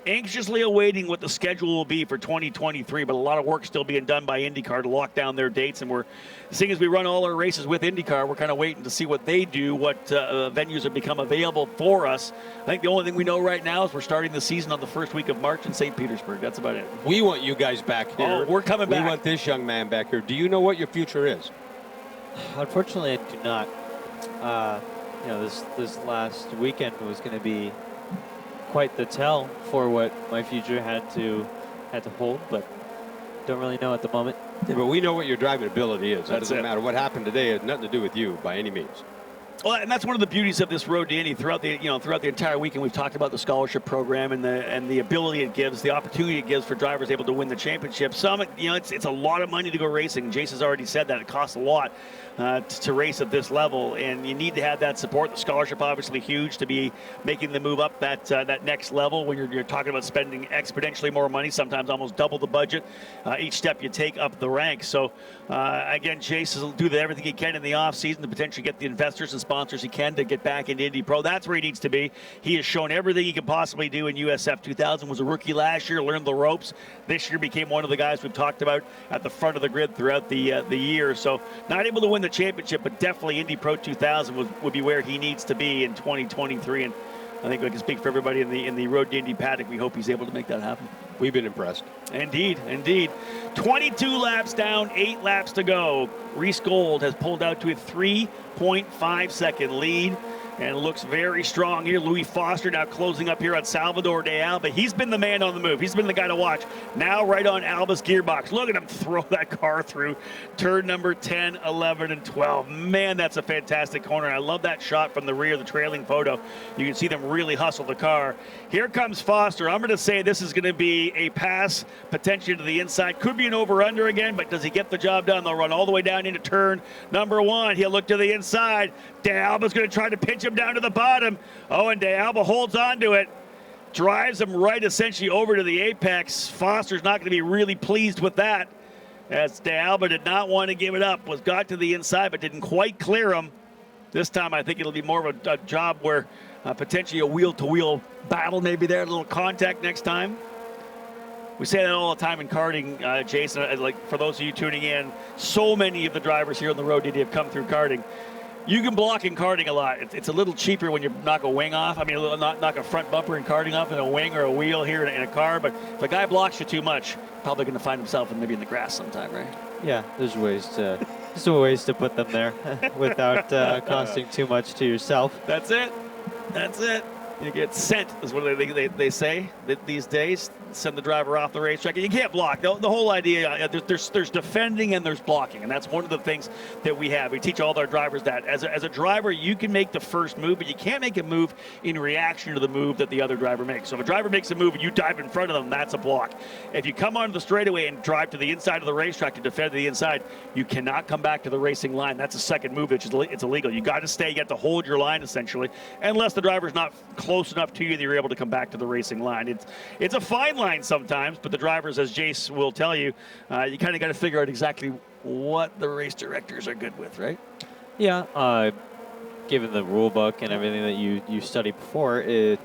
Anxiously awaiting what the schedule will be for 2023, but a lot of work still being done by IndyCar to lock down their dates. And we're seeing as we run all our races with IndyCar, we're kind of waiting to see what they do, what venues have become available for us. I think the only thing we know right now is we're starting the season on the first week of March in St. Petersburg. That's about it. We want you guys back here. Oh, we're coming back. We want this young man back here. Do you know what your future is? Unfortunately, I do not. This last weekend was going to be quite the tell for what my future had to hold, but don't really know at the moment. Yeah, but we know what your driving ability is. That doesn't it. matter what happened today. It has nothing to do with you by any means. Well, and that's one of the beauties of this Road to Indy. Throughout the entire weekend, we've talked about the scholarship program and the ability it gives, the opportunity it gives for drivers able to win the championship. Some, it's a lot of money to go racing. Jace has already said that it costs a lot to race at this level, and you need to have that support. The scholarship obviously huge to be making the move up that next level when you're talking about spending exponentially more money, sometimes almost double the budget each step you take up the ranks. So again, Jace will do everything he can in the off season to potentially get the investors and sponsors he can to get back into Indy Pro. That's where he needs to be. He has shown everything he can possibly do in USF 2000. Was a rookie last year, learned the ropes. This year became one of the guys we've talked about at the front of the grid throughout the year. So not able to win the championship, but definitely Indy Pro 2000 would be where he needs to be in 2023. And I think we can speak for everybody in the Road to Indy paddock. We hope he's able to make that happen. We've been impressed. Indeed. 22 laps down, 8 laps to go. Reese Gold has pulled out to a 3.5 second lead and looks very strong here. Louis Foster now closing up here on Salvador de Alba. He's been the man on the move. He's been the guy to watch. Now right on Alba's gearbox. Look at him throw that car through turn number 10, 11, and 12. Man, that's a fantastic corner. I love that shot from the rear, the trailing photo. You can see them really hustle the car. Here comes Foster. I'm going to say this is going to be a pass potentially to the inside. Could be an over-under again, but does he get the job done? They'll run all the way down into turn number 1. He'll look to the inside. De Alba's going to try to pinch him down to the bottom. Oh, and De Alba holds on to it. Drives him right essentially over to the apex. Foster's not going to be really pleased with that, as De Alba did not want to give it up. Got to the inside but didn't quite clear him. This time I think it'll be more of a job where potentially a wheel-to-wheel battle maybe there, a little contact next time. We say that all the time in karting, Jason. Like for those of you tuning in, so many of the drivers here on the road have come through karting. You can block in karting a lot. It's a little cheaper when you knock a wing off. I mean, knock a front bumper in karting off and a wing or a wheel here in a car. But if a guy blocks you too much, probably going to find himself maybe in the grass sometime, right? Yeah, there's ways to put them there without costing too much to yourself. That's it. You get sent, is what they say these days. Send the driver off the racetrack. You can't block. The whole idea, there's defending and there's blocking, and that's one of the things that we have. We teach all our drivers that. As a driver, you can make the first move, but you can't make a move in reaction to the move that the other driver makes. So if a driver makes a move and you dive in front of them, that's a block. If you come onto the straightaway and drive to the inside of the racetrack to defend the inside, you cannot come back to the racing line. That's a second move, it's illegal. You got to stay. You got to hold your line, essentially, unless the driver's not close enough to you that you're able to come back to the racing line. It's a fine line sometimes, but the drivers, as Jace will tell you, you kind of got to figure out exactly what the race directors are good with, right? Yeah, given the rule book and everything that you studied before,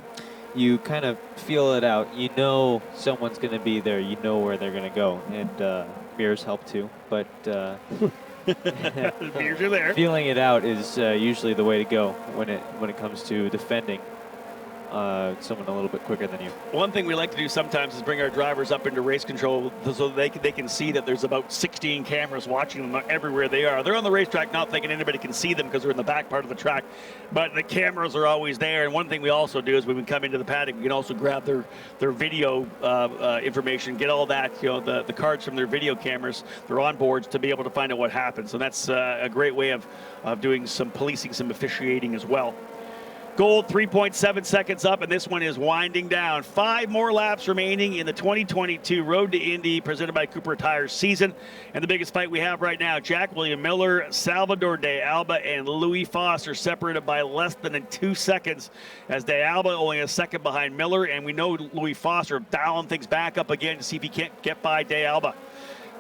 you kind of feel it out. You know someone's going to be there. You know where they're going to go, and mirrors help too. But mirrors are there. Feeling it out is usually the way to go when it comes to defending someone a little bit quicker than you. One thing we like to do sometimes is bring our drivers up into race control so they can see that there's about 16 cameras watching them everywhere they are. They're on the racetrack not thinking anybody can see them because they're in the back part of the track, but the cameras are always there. And one thing we also do is when we come into the paddock, we can also grab their video information, get all that, the cards from their video cameras, their onboards, to be able to find out what happened. So that's a great way of doing some policing, some officiating as well. Gold 3.7 seconds up, and this one is winding down. 5 more laps remaining in the 2022 Road to Indy presented by Cooper Tires season. And the biggest fight we have right now, Jack William Miller, Salvador De Alba, and Louis Foster separated by less than 2 seconds, as De Alba only a second behind Miller, and we know Louis Foster dialing things back up again to see if he can't get by De Alba.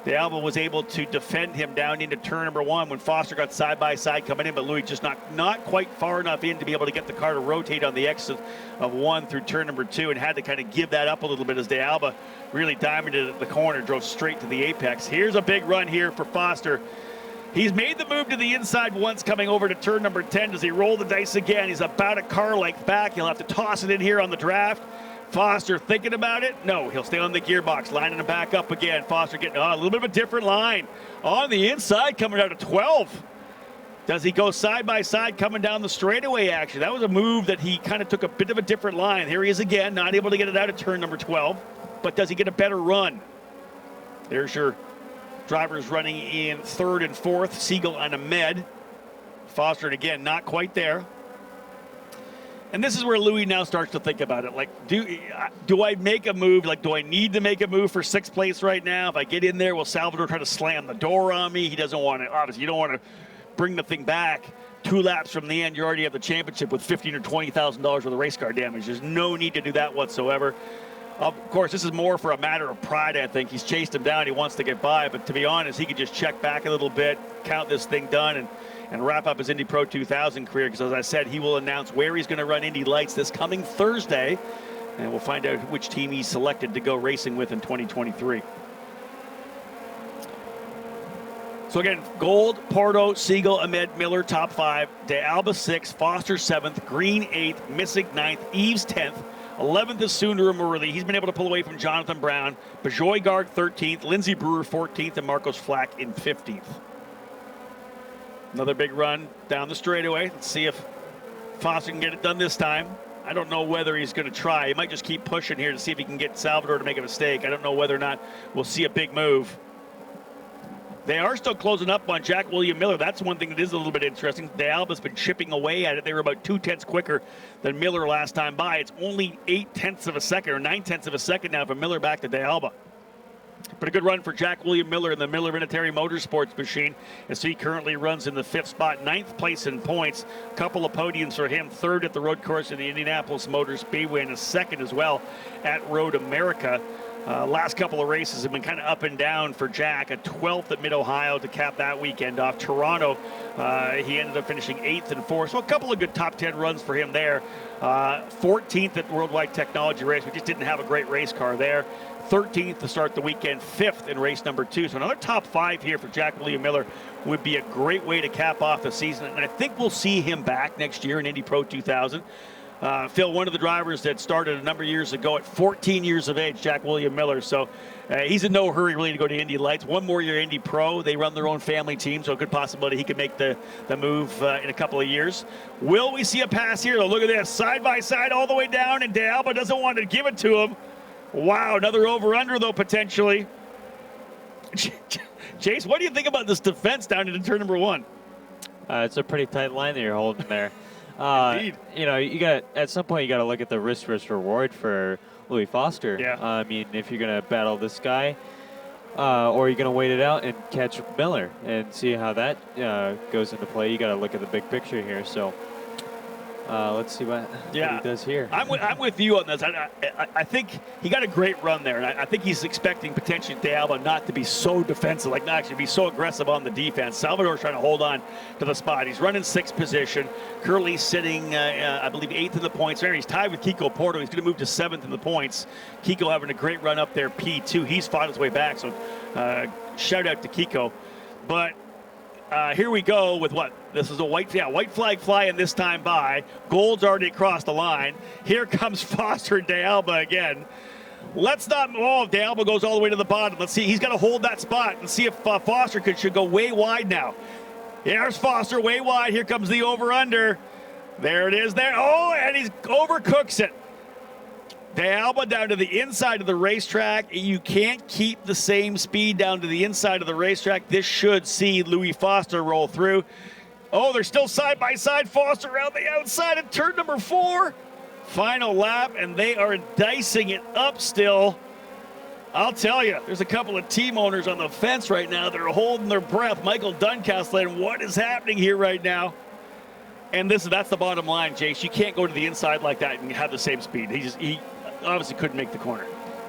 De Alba was able to defend him down into turn number 1 when Foster got side by side coming in, but Louis just not quite far enough in to be able to get the car to rotate on the exit of 1 through turn number 2, and had to kind of give that up a little bit as De Alba really diamonded the corner, drove straight to the apex. Here's a big run here for Foster. He's made the move to the inside once coming over to turn number 10. Does he roll the dice again? He's about a car length back. He'll have to toss it in here on the draft. Foster thinking about it? No, he'll stay on the gearbox, lining him back up again. Foster getting a little bit of a different line. On the inside, coming out of 12. Does he go side by side coming down the straightaway action? That was a move that he kind of took a bit of a different line. Here he is again, not able to get it out of turn number 12. But does he get a better run? There's your drivers running in 3rd and 4th, Siegel and Ahmed. Foster, again, not quite there. And this is where Louis now starts to think about it. Like, do I make a move? Like, do I need to make a move for 6th place right now? If I get in there, will Salvador try to slam the door on me? He doesn't want to. Obviously, you don't want to bring the thing back 2 laps from the end. You already have the championship with $15,000 or $20,000 worth of race car damage. There's no need to do that whatsoever. Of course, this is more for a matter of pride, I think. He's chased him down. He wants to get by. But to be honest, he could just check back a little bit, count this thing done, and wrap up his Indy Pro 2000 career, because as I said, he will announce where he's going to run Indy Lights this coming Thursday, and we'll find out which team he's selected to go racing with in 2023. So again, Gold, Porto, Siegel, Ahmed, Miller, top 5, De Alba 6th, Foster 7th, Green 8th, Missick 9th, Eves 10th, 11th is Sooner Murley. He's been able to pull away from Jonathan Brown, Bajoy-Gard 13th, Lindsey Brewer 14th, and Marcos Flack in 15th. Another big run down the straightaway. Let's see if Foster can get it done this time. I don't know whether he's going to try. He might just keep pushing here to see if he can get Salvador to make a mistake. I don't know whether or not we'll see a big move. They are still closing up on Jack William Miller. That's one thing that is a little bit interesting. De Alba's been chipping away at it. They were about 2/10 quicker than Miller last time by. It's only 0.8 of a second or 0.9 of a second now from Miller back to De Alba. But a good run for Jack William Miller in the Miller Vinatieri Motorsports machine, as he currently runs in the 5th spot, 9th place in points. A couple of podiums for him, 3rd at the road course in the Indianapolis Motor Speedway, and a 2nd as well at Road America. Last couple of races have been kind of up and down for Jack. A 12th at Mid-Ohio to cap that weekend off. Toronto, he ended up finishing 8th and 4th. So a couple of good top 10 runs for him there. 14th at Worldwide Technology Race. We just didn't have a great race car there. 13th to start the weekend, 5th in race number 2. So another top 5 here for Jack William Miller would be a great way to cap off the season. And I think we'll see him back next year in Indy Pro 2000. Phil, one of the drivers that started a number of years ago at 14 years of age, Jack William Miller. So he's in no hurry really to go to Indy Lights. One more year Indy Pro. They run their own family team, so a good possibility he could make the move in a couple of years. Will we see a pass here? Look at this, side by side all the way down, and De Alba doesn't want to give it to him. Wow, another over-under, though, potentially. Jace, what do you think about this defense down into turn number 1? It's a pretty tight line that you're holding there. Indeed. You know, you got at some point you got to look at the risk versus reward for Louis Foster. Yeah. I mean, if you're going to battle this guy, or you're going to wait it out and catch Miller and see how that goes into play, you got to look at the big picture here. So. Let's see what he does here. I'm with you on this. I think he got a great run there, and I think he's expecting potentially De Alba not to be so defensive, like not actually be so aggressive on the defense. Salvador's trying to hold on to the spot. He's running 6th position, currently sitting, I believe, 8th in the points. He's tied with Kiko Porto. He's going to move to 7th in the points. Kiko having a great run up there, P2. He's fought his way back, so shout out to Kiko. But here we go with what? This is a white flag flying this time by. Gold's already across the line. Here comes Foster and De Alba again. Let's not, De Alba goes all the way to the bottom. Let's see, he's got to hold that spot and see if Foster should go way wide now. Here's Foster way wide. Here comes the over-under. There it is there. Oh, and he overcooks it. De Alba down to the inside of the racetrack. You can't keep the same speed down to the inside of the racetrack. This should see Louis Foster roll through. Oh, they're still side by side. Foster around the outside of turn number 4. Final lap, and they are dicing it up still. I'll tell you, there's a couple of team owners on the fence right now. They're holding their breath. Michael Duncastle, and what is happening here right now? And that's the bottom line, Jace. You can't go to the inside like that and have the same speed. He obviously couldn't make the corner.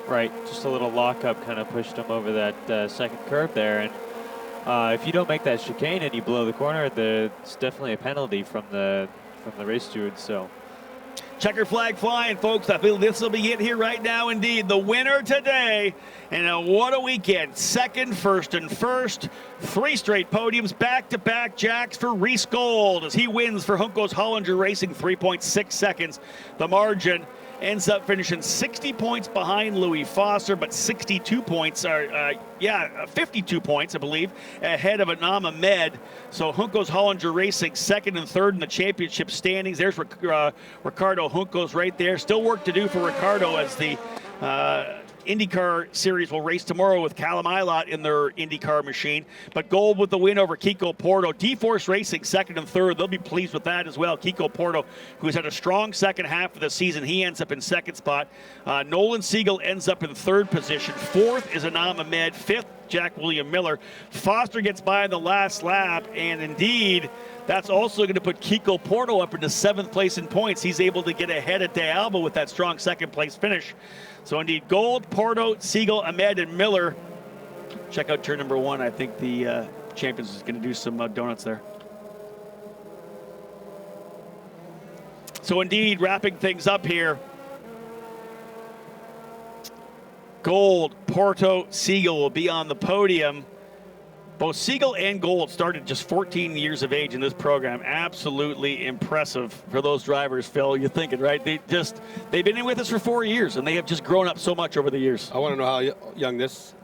Right, just a little lockup kind of pushed him over that second curve there. And if you don't make that chicane and you blow the corner, it's definitely a penalty from the race stewards. So. Checker flag flying, folks. I feel this will be it here right now. Indeed, the winner today. And what a weekend. Second, first, and first. 3 straight podiums, back-to-back jacks for Reese Gold as he wins for Juncos Hollinger Racing, 3.6 seconds. The margin ends up finishing 60 points behind Louis Foster, but 52 points, 52 points, I believe, ahead of Anam Ahmed. So Juncos Hollinger Racing second and third in the championship standings. There's Ricardo Juncos right there. Still work to do for Ricardo as the IndyCar series will race tomorrow with Callum Ilott in their IndyCar machine. But Gold with the win over Kiko Porto. D-Force Racing second and third. They'll be pleased with that as well. Kiko Porto, who's had a strong second half of the season, he ends up in second spot. Nolan Siegel ends up in third position. Fourth is Anam Ahmed. Fifth, Jack William Miller. Foster gets by in the last lap, and indeed, that's also going to put Kiko Porto up into 7th place in points. He's able to get ahead of De Alba with that strong second place finish. So indeed, Gold, Porto, Siegel, Ahmed, and Miller. Check out turn number 1. I think the champions is going to do some donuts there. So indeed, wrapping things up here. Gold, Porto, Siegel will be on the podium. Both Siegel and Gold started just 14 years of age in this program. Absolutely impressive for those drivers, Phil. You're thinking, right? They've been in with us for 4 years, and they have just grown up so much over the years. I want to know how young this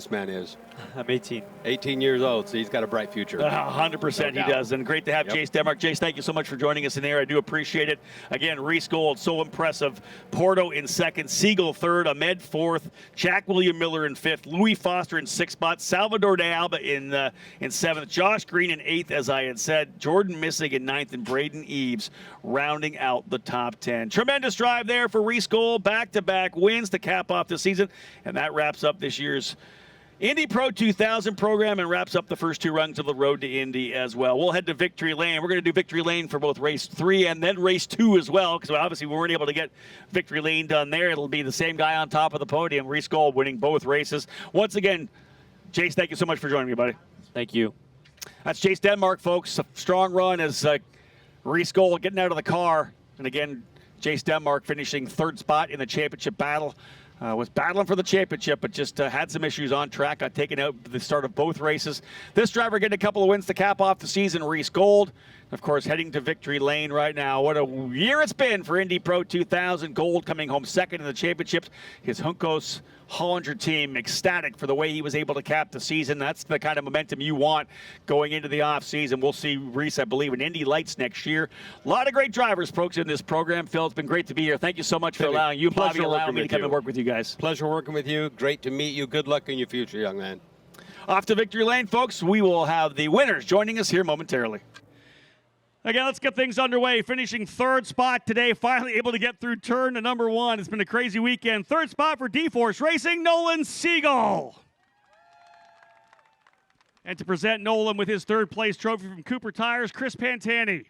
man is. I'm 18. 18 years old, so he's got a bright future. 100% he does. And great to have Jace Denmark. Jace, thank you so much for joining us in there. I do appreciate it. Again, Reese Gold, so impressive. Porto in second, Siegel third, Ahmed fourth, Jack William Miller in fifth, Louis Foster in sixth spot, Salvador de Alba in seventh, Josh Green in eighth, as I had said, Jordan Missig in ninth, and Braden Eves rounding out the top 10. Tremendous drive there for Reese Gold. Back-to-back wins to cap off the season. And that wraps up this year's Indy Pro 2000 program and wraps up the first 2 rungs of the road to Indy as well. We'll head to Victory Lane. We're going to do Victory Lane for both race 3 and then race 2 as well, because obviously we weren't able to get Victory Lane done there. It'll be the same guy on top of the podium, Reese Gold, winning both races. Once again, Jace, thank you so much for joining me, buddy. Thank you. That's Jace Denmark, folks. A strong run as Reese Gold getting out of the car. And again, Jace Denmark finishing third spot in the championship battle. Was battling for the championship, but just had some issues on track. Got taken out at the start of both races. This driver getting a couple of wins to cap off the season, Reese Gold. Of course, heading to Victory Lane right now. What a year it's been for Indy Pro 2000. Gold coming home second in the championships. His Juncos Hollinger team ecstatic for the way he was able to cap the season. That's the kind of momentum you want going into the offseason. We'll see Reese, I believe, in Indy Lights next year. A lot of great drivers, folks, in this program. Phil, it's been great to be here. Thank you so much for allowing you, Bobby, allowing me to come and work with you guys. Pleasure working with you. Great to meet you. Good luck in your future, young man. Off to Victory Lane, folks. We will have the winners joining us here momentarily. Again, let's get things underway. Finishing third spot today, finally able to get through turn to number 1. It's been a crazy weekend. Third spot for D-Force Racing, Nolan Siegel. And to present Nolan with his third place trophy from Cooper Tires, Chris Pantani.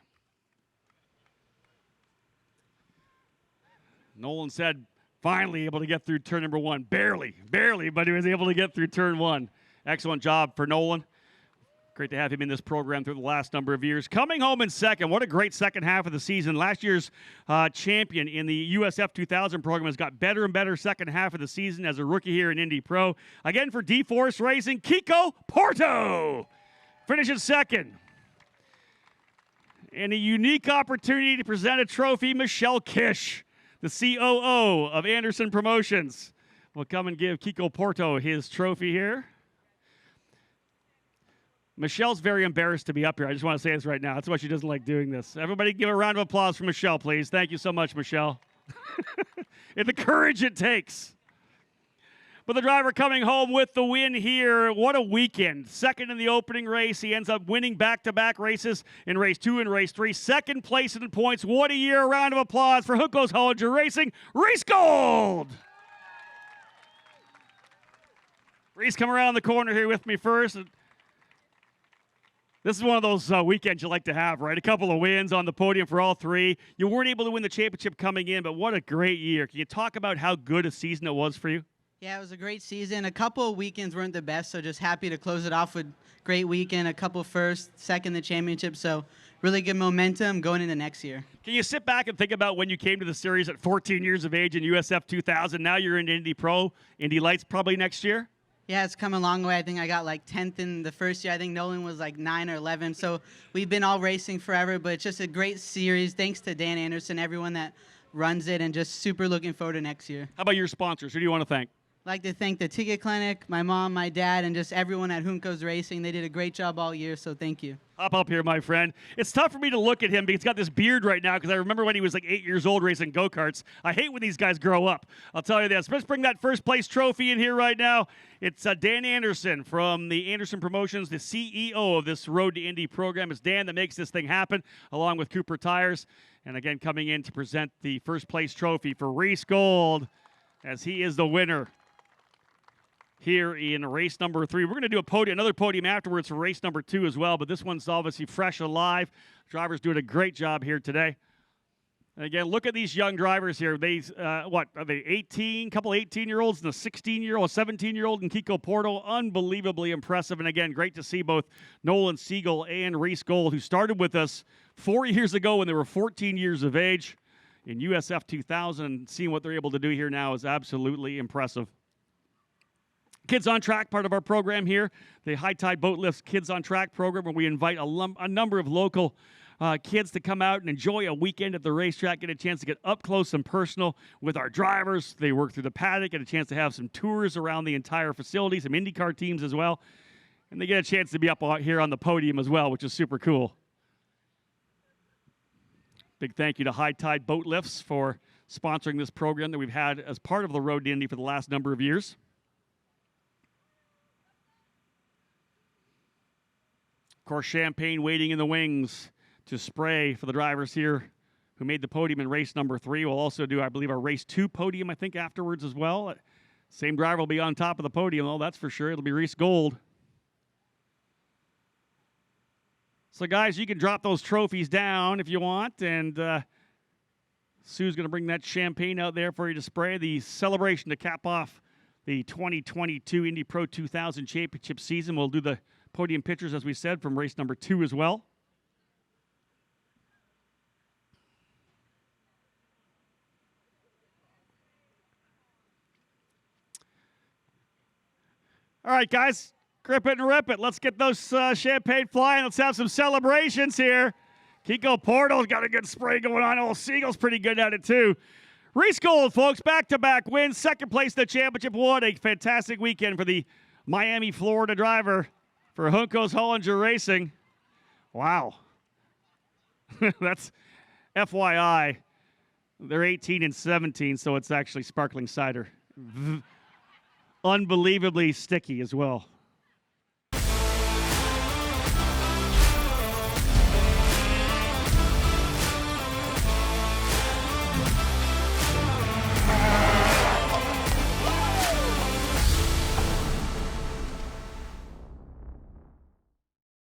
Nolan said, finally able to get through turn number 1. Barely, but he was able to get through turn 1. Excellent job for Nolan. Great to have him in this program through the last number of years. Coming home in second. What a great second half of the season. Last year's champion in the USF 2000 program has got better and better second half of the season as a rookie here in Indy Pro. Again for D-Force Racing, Kiko Porto finishes second. And a unique opportunity to present a trophy, Michelle Kish, the COO of Anderson Promotions, will come and give Kiko Porto his trophy here. Michelle's very embarrassed to be up here. I just want to say this right now. That's why she doesn't like doing this. Everybody give a round of applause for Michelle, please. Thank you so much, Michelle. And the courage it takes. But the driver coming home with the win here. What a weekend. Second in the opening race. He ends up winning back-to-back races in race 2 and race 3. Second place in points. What a year. A round of applause for Juncos Hollinger Racing. Reese Gold. Reese, come around the corner here with me first. This is one of those weekends you like to have, right? A couple of wins on the podium for all three. You weren't able to win the championship coming in, but what a great year. Can you talk about how good a season it was for you? Yeah, it was a great season. A couple of weekends weren't the best, so just happy to close it off with great weekend. A couple first, second the championship, so really good momentum going into next year. Can you sit back and think about when you came to the series at 14 years of age in USF 2000? Now you're in Indy Pro, Indy Lights probably next year? Yeah, it's come a long way. I think I got like 10th in the first year. I think Nolan was like 9 or 11. So we've been all racing forever, but it's just a great series. Thanks to Dan Anderson, everyone that runs it, and just super looking forward to next year. How about your sponsors? Who do you want to thank? I'd like to thank the Ticket Clinic, my mom, my dad, and just everyone at Juncos Racing. They did a great job all year, so thank you. Hop up here, my friend. It's tough for me to look at him because he's got this beard right now because I remember when he was like 8 years old racing go-karts. I hate when these guys grow up. I'll tell you this. Let's bring that first place trophy in here right now. It's Dan Anderson from the Anderson Promotions, the CEO of this Road to Indy program. It's Dan that makes this thing happen along with Cooper Tires. And again, coming in to present the first place trophy for Reese Gold as he is the winner here in race number 3. We're going to do another podium afterwards for race number 2 as well, but this one's obviously fresh, alive. Drivers doing a great job here today. And again, look at these young drivers here. They, what, are they 18? Couple 18-year-olds and a 16-year-old, 17-year-old in Kiko Porto. Unbelievably impressive. And again, great to see both Nolan Siegel and Reese Gold, who started with us 4 years ago when they were 14 years of age in USF 2000. And seeing what they're able to do here now is absolutely impressive. Kids on Track, part of our program here, the High Tide Boat Lifts Kids on Track program, where we invite a number of local kids to come out and enjoy a weekend at the racetrack, get a chance to get up close and personal with our drivers. They work through the paddock, get a chance to have some tours around the entire facility, some IndyCar teams as well, and they get a chance to be up here on the podium as well, which is super cool. Big thank you to High Tide Boat Lifts for sponsoring this program that we've had as part of the Road to Indy for the last number of years. Of course, champagne waiting in the wings to spray for the drivers here who made the podium in race number 3. We'll also do, I believe, our race 2 podium, I think, afterwards as well. Same driver will be on top of the podium, though, that's for sure. It'll be Reese Gold. So, guys, you can drop those trophies down if you want, and Sue's going to bring that champagne out there for you to spray. The celebration to cap off the 2022 Indy Pro 2000 Championship season. We'll do the podium pictures, as we said, from race number 2 as well. All right, guys, grip it and rip it. Let's get those champagne flying. Let's have some celebrations here. Kiko Porto's got a good spray going on. Old Siegel's pretty good at it, too. Reese Gold, folks, back-to-back wins, second place in the championship. What a fantastic weekend for the Miami, Florida driver for Juncos Hollinger Racing. Wow. That's FYI. They're 18 and 17, so it's actually sparkling cider. Unbelievably sticky as well.